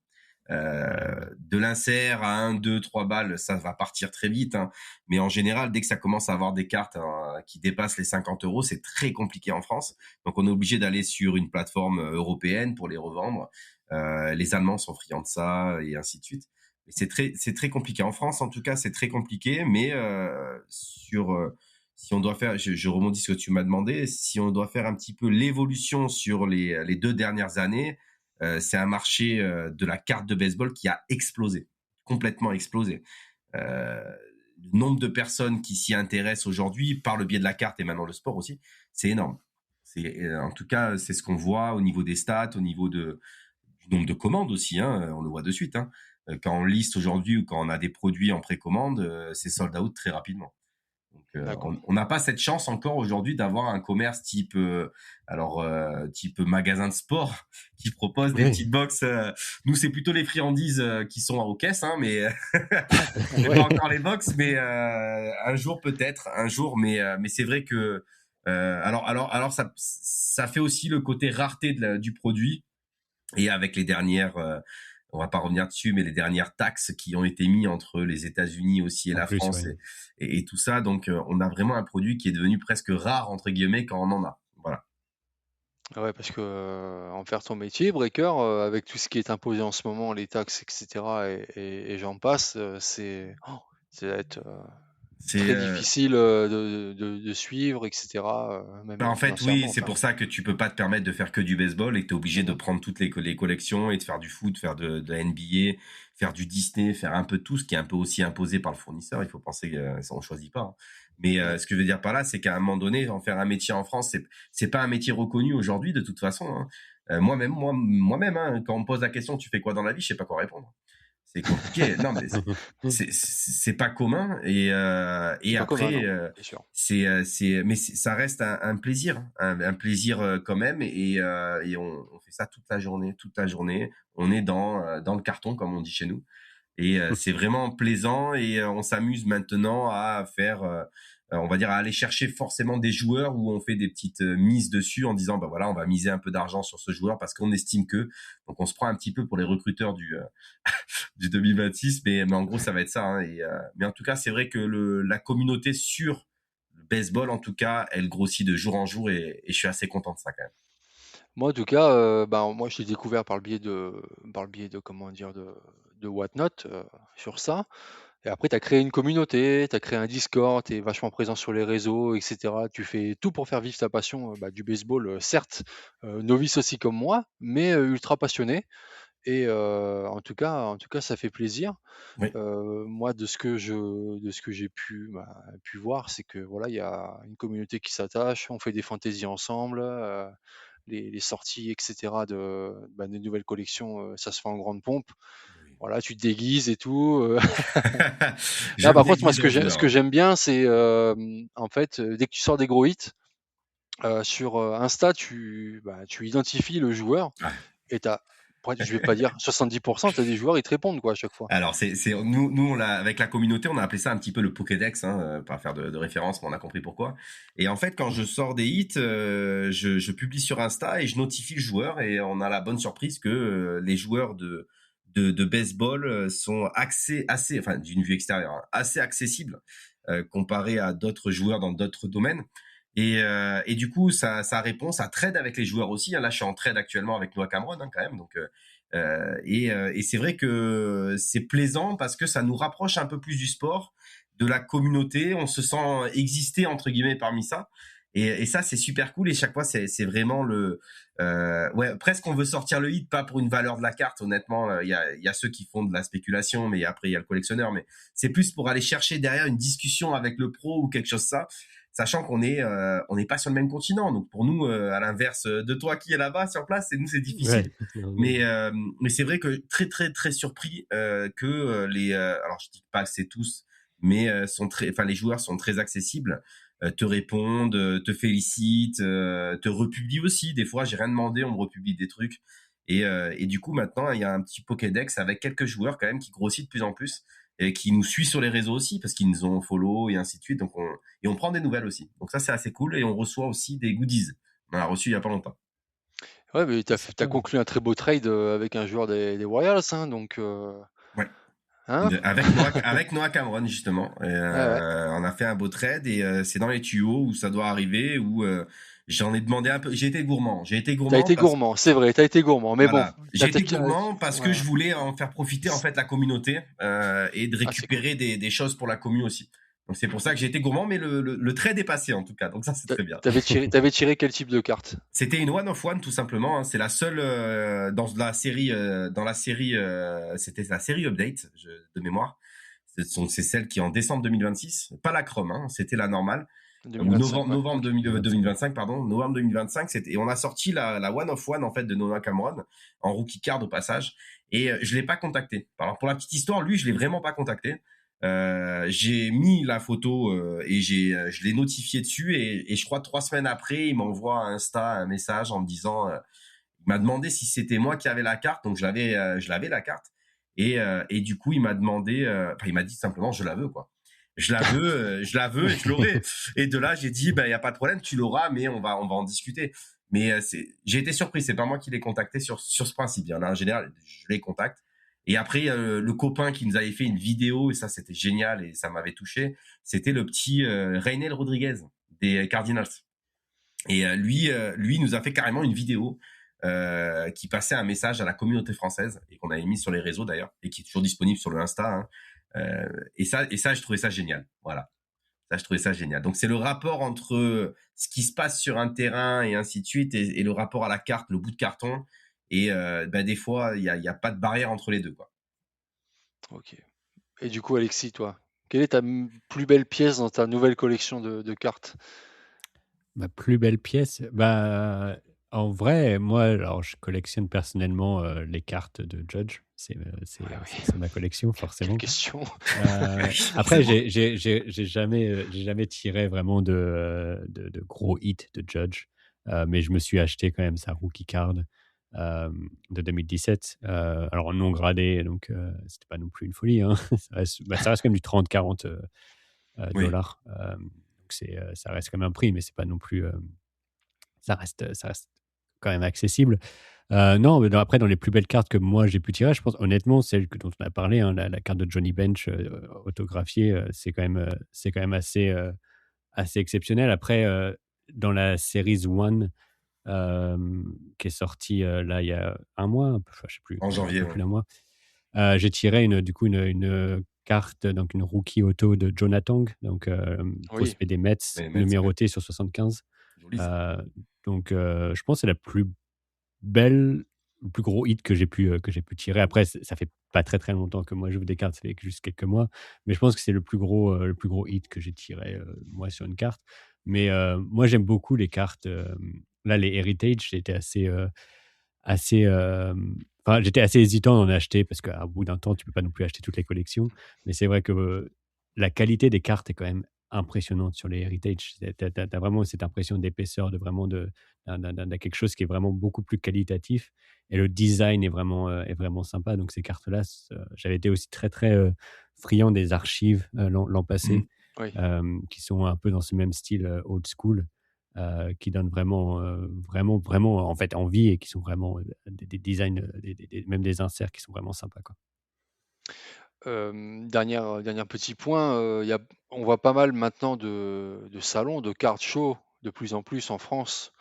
Speaker 5: De l'insert à 1, 2, 3 balles, ça va partir très vite, hein. Mais en général, dès que ça commence à avoir des cartes qui dépassent les 50 €, c'est très compliqué en France. Donc on est obligé d'aller sur une plateforme européenne pour les revendre. Les Allemands sont friands de ça et ainsi de suite. Mais c'est très compliqué. En France, en tout cas, c'est très compliqué. Mais si on doit faire, je rebondis sur ce que tu m'as demandé, si on doit faire un petit peu l'évolution sur les 2 dernières années, c'est un marché de la carte de baseball qui a explosé, complètement explosé. Le nombre de personnes qui s'y intéressent aujourd'hui par le biais de la carte et maintenant le sport aussi, c'est énorme. En tout cas, c'est ce qu'on voit au niveau des stats, au niveau du nombre de commandes aussi, hein, on le voit de suite, hein. Quand on liste aujourd'hui ou quand on a des produits en précommande, c'est sold out très rapidement. Donc, on n'a pas cette chance encore aujourd'hui d'avoir un commerce type magasin de sport qui propose des petites box. Nous, c'est plutôt les friandises qui sont aux caisses, hein, mais pas encore les box. Mais un jour peut-être, mais c'est vrai que alors ça fait aussi le côté rareté du produit. Et avec les dernières on va pas revenir dessus, mais les dernières taxes qui ont été mises entre les États-Unis aussi et
Speaker 4: En
Speaker 5: la
Speaker 4: plus,
Speaker 5: France
Speaker 4: ouais.
Speaker 5: et tout ça. Donc, on a vraiment un produit qui est devenu presque rare, entre guillemets, quand on en a. Voilà.
Speaker 3: Ouais, parce que, en faire ton métier, breaker, avec tout ce qui est imposé en ce moment, les taxes, et cetera et j'en passe, ça va être,
Speaker 5: C'est,
Speaker 3: très difficile, de suivre, et cetera,
Speaker 5: Bah,
Speaker 3: même
Speaker 5: en fait, oui,
Speaker 3: financièrement,
Speaker 5: c'est
Speaker 3: enfin.
Speaker 5: pour ça que tu peux pas te permettre de faire que du baseball et que tu es obligé de
Speaker 3: Mmh.
Speaker 5: prendre toutes les collections et de faire du foot, faire de la NBA, faire du Disney, faire un peu tout, ce qui est un peu aussi imposé par le fournisseur. Il faut penser que ça, on choisit pas, hein. Mais
Speaker 3: Ouais.
Speaker 5: ce que je veux dire par là, c'est qu'à un moment donné, en faire un métier en France, c'est pas un métier reconnu aujourd'hui de toute façon, hein. Moi-même, hein, quand on me pose la question, tu fais quoi dans la vie, je sais pas quoi répondre. C'est compliqué. Non, mais c'est pas commun
Speaker 3: C'est
Speaker 5: et
Speaker 3: pas commun,
Speaker 5: après
Speaker 3: non, c'est sûr.
Speaker 5: ça reste un plaisir, hein, un plaisir quand même et on fait ça toute la journée. On est dans le carton comme on dit chez nous et c'est vraiment plaisant et on s'amuse maintenant à faire on va dire à aller chercher forcément des joueurs où on fait des petites mises dessus en disant bah voilà on va miser un peu d'argent sur ce joueur parce qu'on estime que donc on se prend un petit peu pour les recruteurs du 2026 mais en gros ça va être ça, hein, mais en tout cas c'est vrai que la communauté sur le baseball en tout cas elle grossit de jour en jour et je suis assez content de ça quand même.
Speaker 3: Moi, en tout cas, moi, je l'ai découvert par le biais de, comment dire? De Whatnot, sur ça. Et après, tu as créé une communauté, tu as créé un Discord, tu es vachement présent sur les réseaux, et cetera. Tu fais tout pour faire vivre ta passion, du baseball, certes, novice aussi comme moi, mais ultra passionné. Et en tout cas, ça fait plaisir.
Speaker 5: Oui,
Speaker 3: Moi, de ce que j'ai pu voir, c'est que voilà, il y a une communauté qui s'attache, on fait des fantaisies ensemble, les sorties, et cetera, des nouvelles collections, ça se fait en grande pompe.
Speaker 5: oui.
Speaker 3: Voilà, tu te déguises et tout.
Speaker 5: Je
Speaker 3: Là,
Speaker 5: me
Speaker 3: par contre, moi,
Speaker 5: déguise en
Speaker 3: ce que
Speaker 5: joueur.
Speaker 3: j'aime bien, c'est, en fait, dès que tu sors des gros hits, sur, Insta, tu identifies le joueur
Speaker 5: Ouais.
Speaker 3: et tu as, je vais pas dire 70, tu as des joueurs, ils te répondent, quoi, à chaque fois.
Speaker 5: Alors nous on l'a avec la communauté on a appelé ça un petit peu le Pokédex, hein, pas faire de référence mais on a compris pourquoi. Et en fait quand je sors des hits, je publie sur Insta et je notifie le joueur et on a la bonne surprise que les joueurs de baseball sont assez enfin d'une vue extérieure hein, assez accessibles comparé à d'autres joueurs dans d'autres domaines. Et du coup ça répond, ça trade avec les joueurs aussi, hein. Là je suis en trade actuellement avec Noah Cameron hein, quand même donc et c'est vrai que c'est plaisant parce que ça nous rapproche un peu plus du sport, de la communauté. On se sent exister entre guillemets parmi ça. Et ça c'est super cool. Et chaque fois c'est vraiment ouais presque on veut sortir le hit pas pour une valeur de la carte. Honnêtement, il y a ceux qui font de la spéculation, mais après il y a le collectionneur. Mais c'est plus pour aller chercher derrière une discussion avec le pro ou quelque chose ça. Sachant on n'est pas sur le même continent. Donc pour nous, à l'inverse de toi qui est là-bas sur place, c'est
Speaker 4: Ouais.
Speaker 5: difficile.
Speaker 4: Non, mais
Speaker 5: Mais c'est vrai que très très très surpris que alors je dis pas que c'est tous mais enfin les joueurs sont très accessibles, te répondent, te félicitent, te republient aussi des fois j'ai rien demandé on me republie des trucs et du coup maintenant il y a un petit Pokédex avec quelques joueurs quand même qui grossit de plus en plus et qui nous suit sur les réseaux aussi parce qu'ils nous ont follow et ainsi de suite donc on prend des nouvelles aussi donc ça c'est assez cool et on reçoit aussi des goodies on en a reçu il y a pas longtemps.
Speaker 3: Ouais, mais tu
Speaker 4: c'est
Speaker 3: as
Speaker 4: sympa.
Speaker 3: conclu un très beau trade, avec un joueur des Royals, hein, donc,
Speaker 5: Ouais.
Speaker 3: hein?
Speaker 5: Avec Noah Cameron justement.
Speaker 3: Ouais, ouais.
Speaker 5: On a fait un beau trade et c'est dans les tuyaux où ça doit arriver où j'en ai demandé un peu. J'ai été
Speaker 3: Tu as
Speaker 5: gourmand
Speaker 3: été
Speaker 5: parce
Speaker 3: gourmand, c'est vrai, tu as été gourmand, mais bon,
Speaker 5: voilà.
Speaker 3: tu as
Speaker 5: J'ai été
Speaker 3: peut-être,
Speaker 5: gourmand parce que
Speaker 3: ouais,
Speaker 5: je voulais en faire profiter en fait la communauté et de
Speaker 3: c'est cool.
Speaker 5: récupérer des choses pour la commu aussi. Donc c'est pour ça que j'ai été gourmand, mais le trade est passé en tout cas. Donc ça c'est très bien.
Speaker 3: Tu avais tiré quel type de carte?
Speaker 5: C'était une one of one tout simplement, hein. C'est la seule dans la série c'était la série update de mémoire. C'est celle qui est en décembre 2026, pas la Chrome, hein, c'était la normale ou
Speaker 3: 2025, ouais,
Speaker 5: novembre
Speaker 3: OK.
Speaker 5: 2025 pardon, novembre 2025 c'était et on a sorti la one of one en fait de Noah Cameron en rookie card au passage et je l'ai pas contacté. Alors pour la petite histoire, lui je l'ai vraiment pas contacté. J'ai mis la photo et je l'ai notifié dessus et je crois 3 semaines après il m'envoie à Insta un message en me disant il m'a demandé si c'était moi qui avais la carte donc je l'avais la carte et du coup il m'a demandé enfin il m'a dit simplement je la veux quoi je la veux et je l'aurai et de là j'ai dit il y a pas de problème tu l'auras mais on va en discuter mais j'ai été surpris c'est pas moi qui l'ai contacté sur ce principe. Il y en a en général je les contacte Et après, le copain qui nous avait fait une vidéo, et ça c'était génial et ça m'avait touché, c'était le petit Reynel Rodriguez des Cardinals. Et lui nous a fait carrément une vidéo qui passait un message à la communauté française et qu'on avait mis sur les réseaux d'ailleurs et qui est toujours disponible sur le Insta. Hein. Et ça, je trouvais ça génial. Voilà. Ça, je trouvais ça génial. Donc, c'est le rapport entre ce qui se passe sur un terrain et ainsi de suite et le rapport à la carte, le bout de carton. Et des fois, il y a pas de barrière entre les deux, quoi.
Speaker 3: Ok. Et du coup, Alexis, toi, quelle est ta plus belle pièce dans ta nouvelle collection de cartes?
Speaker 4: Ma plus belle pièce, bah, en vrai, moi, alors je collectionne personnellement les cartes de Judge.
Speaker 3: Ah oui,
Speaker 4: C'est ma collection,
Speaker 3: quelle
Speaker 4: forcément.
Speaker 3: question.
Speaker 4: Après,
Speaker 5: Forcément.
Speaker 4: j'ai jamais tiré vraiment de gros hits de Judge, mais je me suis acheté quand même sa rookie card de 2017. Alors en non gradé, donc c'était pas non plus une folie. Hein. Ça reste quand même du 30-40
Speaker 5: Oui.
Speaker 4: dollars. Donc ça reste quand même un prix, mais c'est pas non plus. Ça reste quand même accessible. Non, mais après, dans les plus belles cartes que moi j'ai pu tirer, je pense honnêtement, celle dont on a parlé, hein, la carte de Johnny Bench autographiée, c'est quand même assez exceptionnel. Après, dans la Series 1, qui est sortie là il y a un mois, je sais plus,
Speaker 5: En
Speaker 4: un
Speaker 5: janvier,
Speaker 4: peu
Speaker 5: ouais.
Speaker 4: plus d'un mois, j'ai tiré une carte, donc une rookie auto de Jonathan, donc
Speaker 3: Oui,
Speaker 4: prospect des Mets,
Speaker 5: Mais ouais.
Speaker 4: numérotée sur 75.
Speaker 5: Joli, ça.
Speaker 4: Euh, donc, je pense que c'est la plus belle, le plus gros hit que j'ai pu tirer. Après, ça fait pas très très longtemps que moi je joue des cartes, ça fait juste quelques mois, mais je pense que c'est le plus gros hit que j'ai tiré moi sur une carte. Mais moi j'aime beaucoup les cartes. Là, les Heritage, assez, j'étais assez hésitant d'en acheter parce qu'au bout d'un temps, tu peux pas non plus acheter toutes les collections. Mais c'est vrai que la qualité des cartes est quand même impressionnante sur les Heritage. Tu as vraiment cette impression d'épaisseur, d'un quelque chose qui est vraiment beaucoup plus qualitatif. Et le design est vraiment sympa. Donc ces cartes-là, j'avais été aussi très, très friand des archives l'an passé,
Speaker 5: Mhm.
Speaker 3: oui.
Speaker 4: qui sont un peu dans ce même style old school qui donnent vraiment en fait envie et qui sont vraiment des designs, même des inserts qui sont vraiment sympas, quoi.
Speaker 3: Dernier petit point, on voit pas mal maintenant de salons, de card show, de plus en plus en France,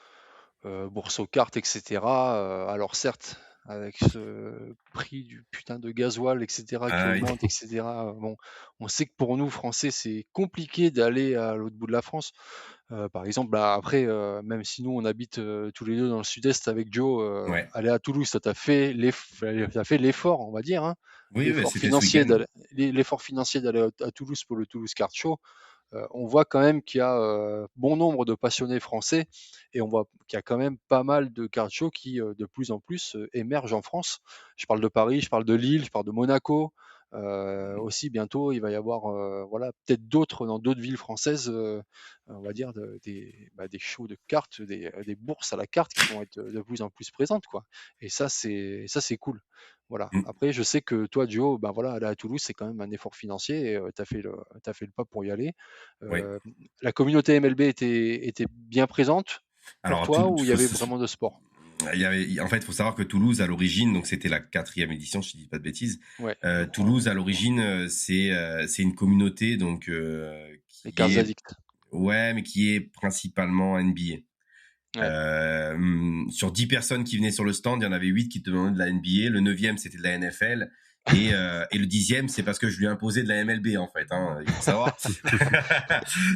Speaker 3: bourse aux cartes, et cetera. Alors certes, avec ce prix du putain de gasoil, et cetera, qui
Speaker 5: Ah oui.
Speaker 3: augmente, et cetera, bon, on sait que pour nous, Français, c'est compliqué d'aller à l'autre bout de la France. Par exemple, bah, après, même si nous on habite, tous les 2 dans le sud-est avec Joe,
Speaker 5: Ouais.
Speaker 3: aller à Toulouse, toi tu fait l'effort, on va dire, hein,
Speaker 5: Oui, ouais,
Speaker 3: l'effort
Speaker 5: c'était ce
Speaker 3: financier
Speaker 5: week-end.
Speaker 3: d'aller à Toulouse pour le Toulouse Card Show. On voit quand même qu'il y a, bon nombre de passionnés français et on voit qu'il y a quand même pas mal de card shows qui, de plus en plus, émergent en France. Je parle de Paris, je parle de Lille, je parle de Monaco. Aussi bientôt, il va y avoir, voilà, peut-être d'autres dans d'autres villes françaises, on va dire des shows de cartes, des bourses à la carte qui vont être de plus en plus présentes, quoi. Et ça c'est cool. Voilà.
Speaker 5: Mm.
Speaker 3: Après, je sais que toi, Joe, ben voilà, aller à Toulouse, c'est quand même un effort financier et tu fait le pas pour y aller.
Speaker 5: Oui.
Speaker 3: Heu, la communauté MLB était bien présente pour
Speaker 5: Alors,
Speaker 3: toi ou il y avait vraiment de sport?
Speaker 5: en fait, il faut savoir que Toulouse, à l'origine, donc c'était la 4e édition, je ne dis pas de bêtises.
Speaker 3: Ouais,
Speaker 5: Toulouse, à l'origine, c'est une communauté donc
Speaker 3: les
Speaker 5: qui
Speaker 3: cartes
Speaker 5: est
Speaker 3: addicts.
Speaker 5: ouais, mais qui est principalement NBA.
Speaker 3: Ouais,
Speaker 5: Sur 10 personnes qui venaient sur le stand, il y en avait 8 qui demandaient de la NBA. Le 9e, c'était de la NFL. Et le 10e, c'est parce que je lui ai imposé de la MLB, en fait, hein, il faut savoir.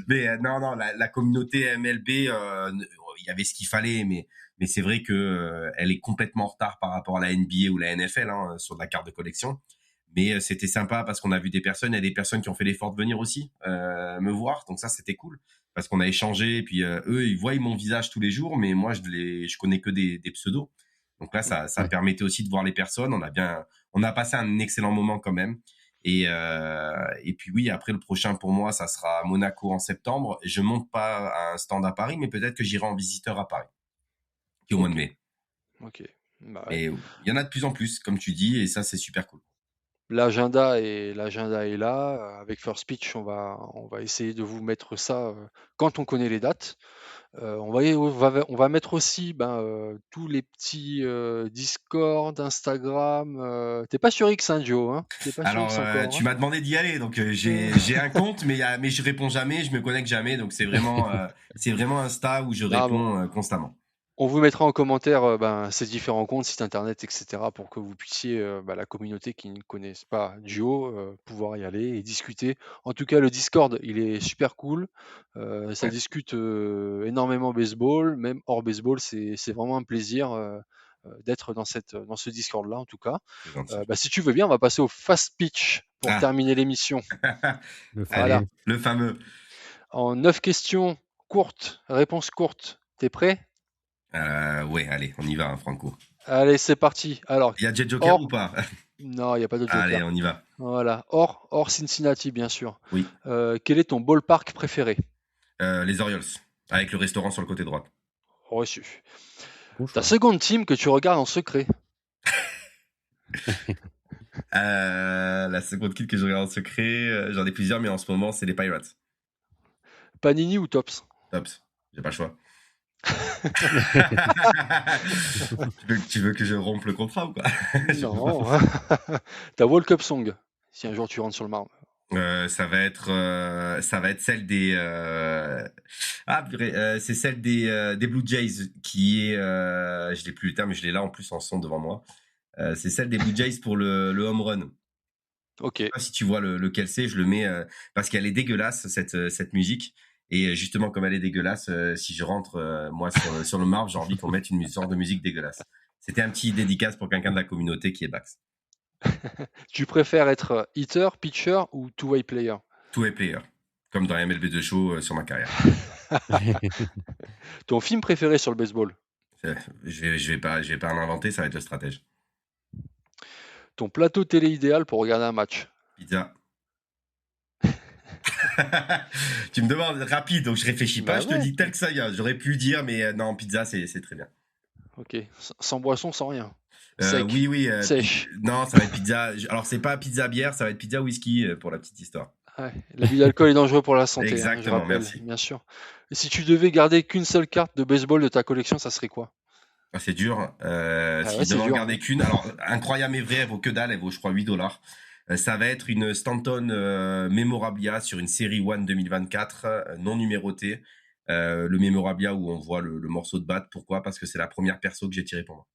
Speaker 5: Mais non, la communauté MLB, il y avait ce qu'il fallait, mais c'est vrai que elle est complètement en retard par rapport à la NBA ou la NFL, hein, sur de la carte de collection. Mais c'était sympa parce qu'on a vu des personnes, il y a des personnes qui ont fait l'effort de venir aussi me voir, donc ça c'était cool parce qu'on a échangé et puis eux ils voient mon visage tous les jours, mais moi je connais que des pseudos. Donc là
Speaker 3: mmh,
Speaker 5: ça
Speaker 4: Ouais.
Speaker 5: permettait aussi de voir les personnes. On a passé un excellent moment quand même. Et puis oui, après le prochain pour moi ça sera à Monaco en septembre. Je monte pas à un stand à Paris, mais peut-être que j'irai en visiteur à Paris, qui est au mois de
Speaker 3: OK,
Speaker 5: mai.
Speaker 3: OK. Bah, ouais.
Speaker 5: Mais il y en a de plus en plus, comme tu dis, et ça c'est super cool.
Speaker 3: l'agenda est là. Avec First Pitch, on va essayer de vous mettre ça quand on connaît les dates. On va mettre aussi tous les petits Discord, Instagram. T'es pas sur X, hein, Joe, hein? T'es pas sur
Speaker 5: Alors,
Speaker 3: X encore,
Speaker 5: tu
Speaker 3: hein?
Speaker 5: m'as demandé d'y aller, donc j'ai un compte, mais je réponds jamais, je me connecte jamais, donc c'est vraiment Insta où je
Speaker 3: Non, mais
Speaker 5: réponds constamment.
Speaker 3: on vous mettra en commentaire ces différents comptes, sites internet, etc. pour que vous puissiez, la communauté qui ne connaisse pas Duo, pouvoir y aller et discuter. En tout cas, le Discord, il est super cool. Ça
Speaker 5: Ouais,
Speaker 3: discute énormément baseball, même hors baseball. C'est vraiment un plaisir d'être dans ce Discord-là, en tout cas.
Speaker 5: c'est gentil.
Speaker 3: Si tu veux bien, on va passer au fast pitch pour
Speaker 5: Ah,
Speaker 3: terminer l'émission.
Speaker 4: Le
Speaker 3: Voilà.
Speaker 4: fameux.
Speaker 5: le fameux.
Speaker 3: En 9 questions courtes, réponses courtes. T'es prêt?
Speaker 5: Ouais, allez, on y va, hein, Franco.
Speaker 3: Allez, c'est parti. Alors,
Speaker 5: Il y a Jet Joker ou
Speaker 3: hors.
Speaker 5: pas?
Speaker 3: Non, il n'y a pas de
Speaker 5: Allez,
Speaker 3: joker.
Speaker 5: on y va.
Speaker 3: Voilà. Hors Cincinnati, bien sûr.
Speaker 5: Oui,
Speaker 3: Quel est ton ballpark préféré?
Speaker 5: les Orioles, avec le restaurant sur le côté droit.
Speaker 3: Reçu.
Speaker 4: Bon
Speaker 3: Ta
Speaker 4: choix.
Speaker 3: seconde team que tu regardes en secret?
Speaker 5: La seconde kit que je regarde en secret, j'en ai plusieurs, mais en ce moment, c'est les Pirates.
Speaker 3: Panini ou Tops?
Speaker 5: Tops, j'ai pas le choix. Tu veux que je rompe le contrat ou quoi?
Speaker 3: Non. Ta World Cup Song, si un jour tu rentres sur le marbre.
Speaker 5: Ça va être celle des purée, c'est celle des Blue Jays qui est je l'ai plus le terme mais je l'ai là en plus en son devant moi. C'est celle des Blue Jays pour le home run.
Speaker 3: Ok.
Speaker 5: Je sais pas si tu vois lequel c'est, je le mets parce qu'elle est dégueulasse cette musique et justement comme elle est dégueulasse, si je rentre moi sur le marbre, j'ai envie qu'on mette une sorte de musique dégueulasse. C'était un petit dédicace pour quelqu'un de la communauté qui est Bax.
Speaker 3: Tu préfères être hitter, pitcher ou two-way player?
Speaker 5: Two-way player, comme dans MLB The Show sur ma carrière.
Speaker 3: Ton film préféré sur le baseball?
Speaker 5: Je vais pas en inventer, ça va être le stratège.
Speaker 3: Ton plateau télé idéal pour regarder un match?
Speaker 5: Pizza. Tu me demandes rapide, donc je réfléchis pas,
Speaker 3: Bah
Speaker 5: je te
Speaker 3: ouais.
Speaker 5: dis tel que ça vient. J'aurais pu dire, mais non, pizza, c'est très bien.
Speaker 3: Ok. Sans boisson, sans rien. Sec.
Speaker 5: Oui,
Speaker 3: Sèche.
Speaker 5: non, ça va être pizza. Alors, c'est pas pizza bière, ça va être pizza whisky pour la petite histoire.
Speaker 3: Ouais, l'abus d'alcool est dangereux pour la santé, je
Speaker 5: Exactement,
Speaker 3: rappelle,
Speaker 5: merci.
Speaker 3: bien sûr. Et si tu devais garder qu'une seule carte de baseball de ta collection, ça serait quoi?
Speaker 5: Ah, c'est dur. Si
Speaker 3: ouais,
Speaker 5: je
Speaker 3: c'est
Speaker 5: devais en
Speaker 3: dur,
Speaker 5: garder
Speaker 3: hein.
Speaker 5: qu'une, alors, incroyable mais vrai, elle vaut que dalle, elle vaut, je crois, $8. Ça va être une Stanton Memorabilia sur une série One 2024, non numérotée. Le Memorabilia où on voit le morceau de batte. Pourquoi? Parce que c'est la première perso que j'ai tirée pour moi.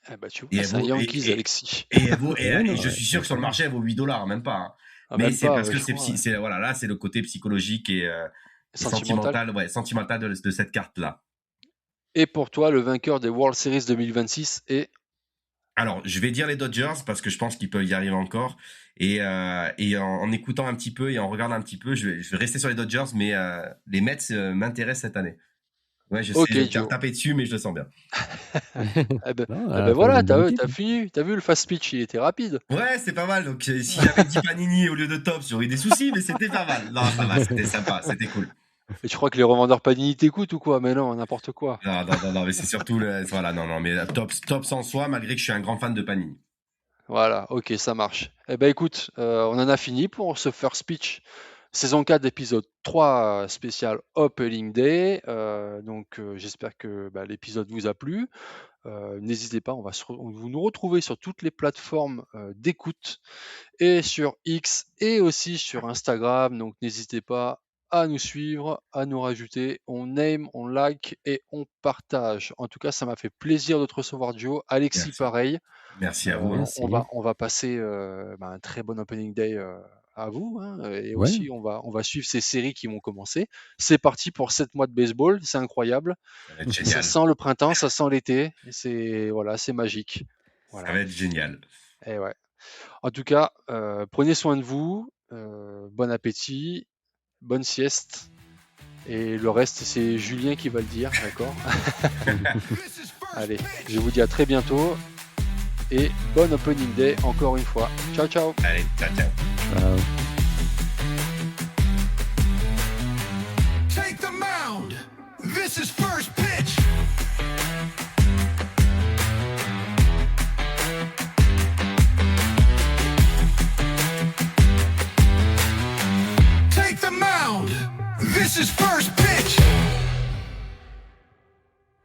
Speaker 3: Ah bah tu
Speaker 5: Et
Speaker 3: vois,
Speaker 5: elle
Speaker 3: c'est un
Speaker 5: vaut,
Speaker 3: Yankees, Alexis.
Speaker 5: et elle vaut,
Speaker 4: Ouais, non,
Speaker 5: et je suis sûr que sur le marché, elle vaut $8, même pas. Hein.
Speaker 3: Ah,
Speaker 5: Mais
Speaker 3: même
Speaker 5: c'est
Speaker 3: pas,
Speaker 5: parce
Speaker 3: ouais,
Speaker 5: que
Speaker 3: je crois, ouais.
Speaker 5: c'est, voilà, là, c'est le côté psychologique et
Speaker 3: Sentimental.
Speaker 5: sentimental de cette carte-là.
Speaker 3: Et pour toi, le vainqueur des World Series 2026 est...
Speaker 5: Alors, je vais dire les Dodgers parce que je pense qu'ils peuvent y arriver encore. Et en écoutant un petit peu et en regardant un petit peu, je vais rester sur les Dodgers, mais les Mets m'intéressent cette année. Ouais, je sais,
Speaker 3: Ok,
Speaker 5: je vais me faire
Speaker 3: Joe.
Speaker 5: taper dessus, mais je le sens bien.
Speaker 3: Eh ben,
Speaker 4: Non,
Speaker 3: eh ben
Speaker 4: faut
Speaker 3: voilà,
Speaker 4: une bonne
Speaker 3: t'as
Speaker 4: équipe.
Speaker 3: fini. T'as vu le fast pitch, il était rapide.
Speaker 5: Ouais, c'est pas mal. Donc, si j'avais dit Panini au lieu de Tops, j'aurais eu des soucis, mais c'était pas mal. Non, ça va, c'était sympa, c'était cool.
Speaker 3: Et tu crois que les revendeurs Panini t'écoutent ou quoi? Mais non, n'importe quoi.
Speaker 5: Non, mais c'est surtout voilà, non, mais Tops en soi, malgré que je suis un grand fan de Panini.
Speaker 3: Voilà, ok, ça marche. Eh ben écoute, on en a fini pour ce first pitch. Saison 4, épisode 3, spécial Opening Day. J'espère que l'épisode vous a plu. N'hésitez pas, vous nous retrouvez sur toutes les plateformes d'écoute et sur X et aussi sur Instagram. Donc n'hésitez pas à nous suivre, à nous rajouter. On aime, on like et on partage. En tout cas, ça m'a fait plaisir de te recevoir, Joe. Alexis,
Speaker 5: Merci.
Speaker 3: pareil.
Speaker 5: Merci à vous.
Speaker 4: Merci.
Speaker 3: On va passer un très bon Opening Day à vous, hein, et
Speaker 4: Ouais.
Speaker 3: aussi on va suivre ces séries qui vont commencer. C'est parti pour 7 mois de baseball, c'est incroyable.
Speaker 5: Ça va être
Speaker 3: Ça
Speaker 5: génial.
Speaker 3: sent le printemps, ça sent l'été, et c'est magique.
Speaker 5: Ça
Speaker 3: Voilà.
Speaker 5: va être génial.
Speaker 3: Et ouais. En tout cas, prenez soin de vous, bon appétit, bonne sieste. Et le reste, c'est Julien qui va le dire, d'accord?
Speaker 2: This is first
Speaker 3: Allez,
Speaker 2: pitch.
Speaker 3: je vous dis à très bientôt. Et bon Opening Day encore une fois. Ciao, ciao.
Speaker 5: Allez, ciao.
Speaker 4: Ciao.
Speaker 2: Take the mound. This is first pitch.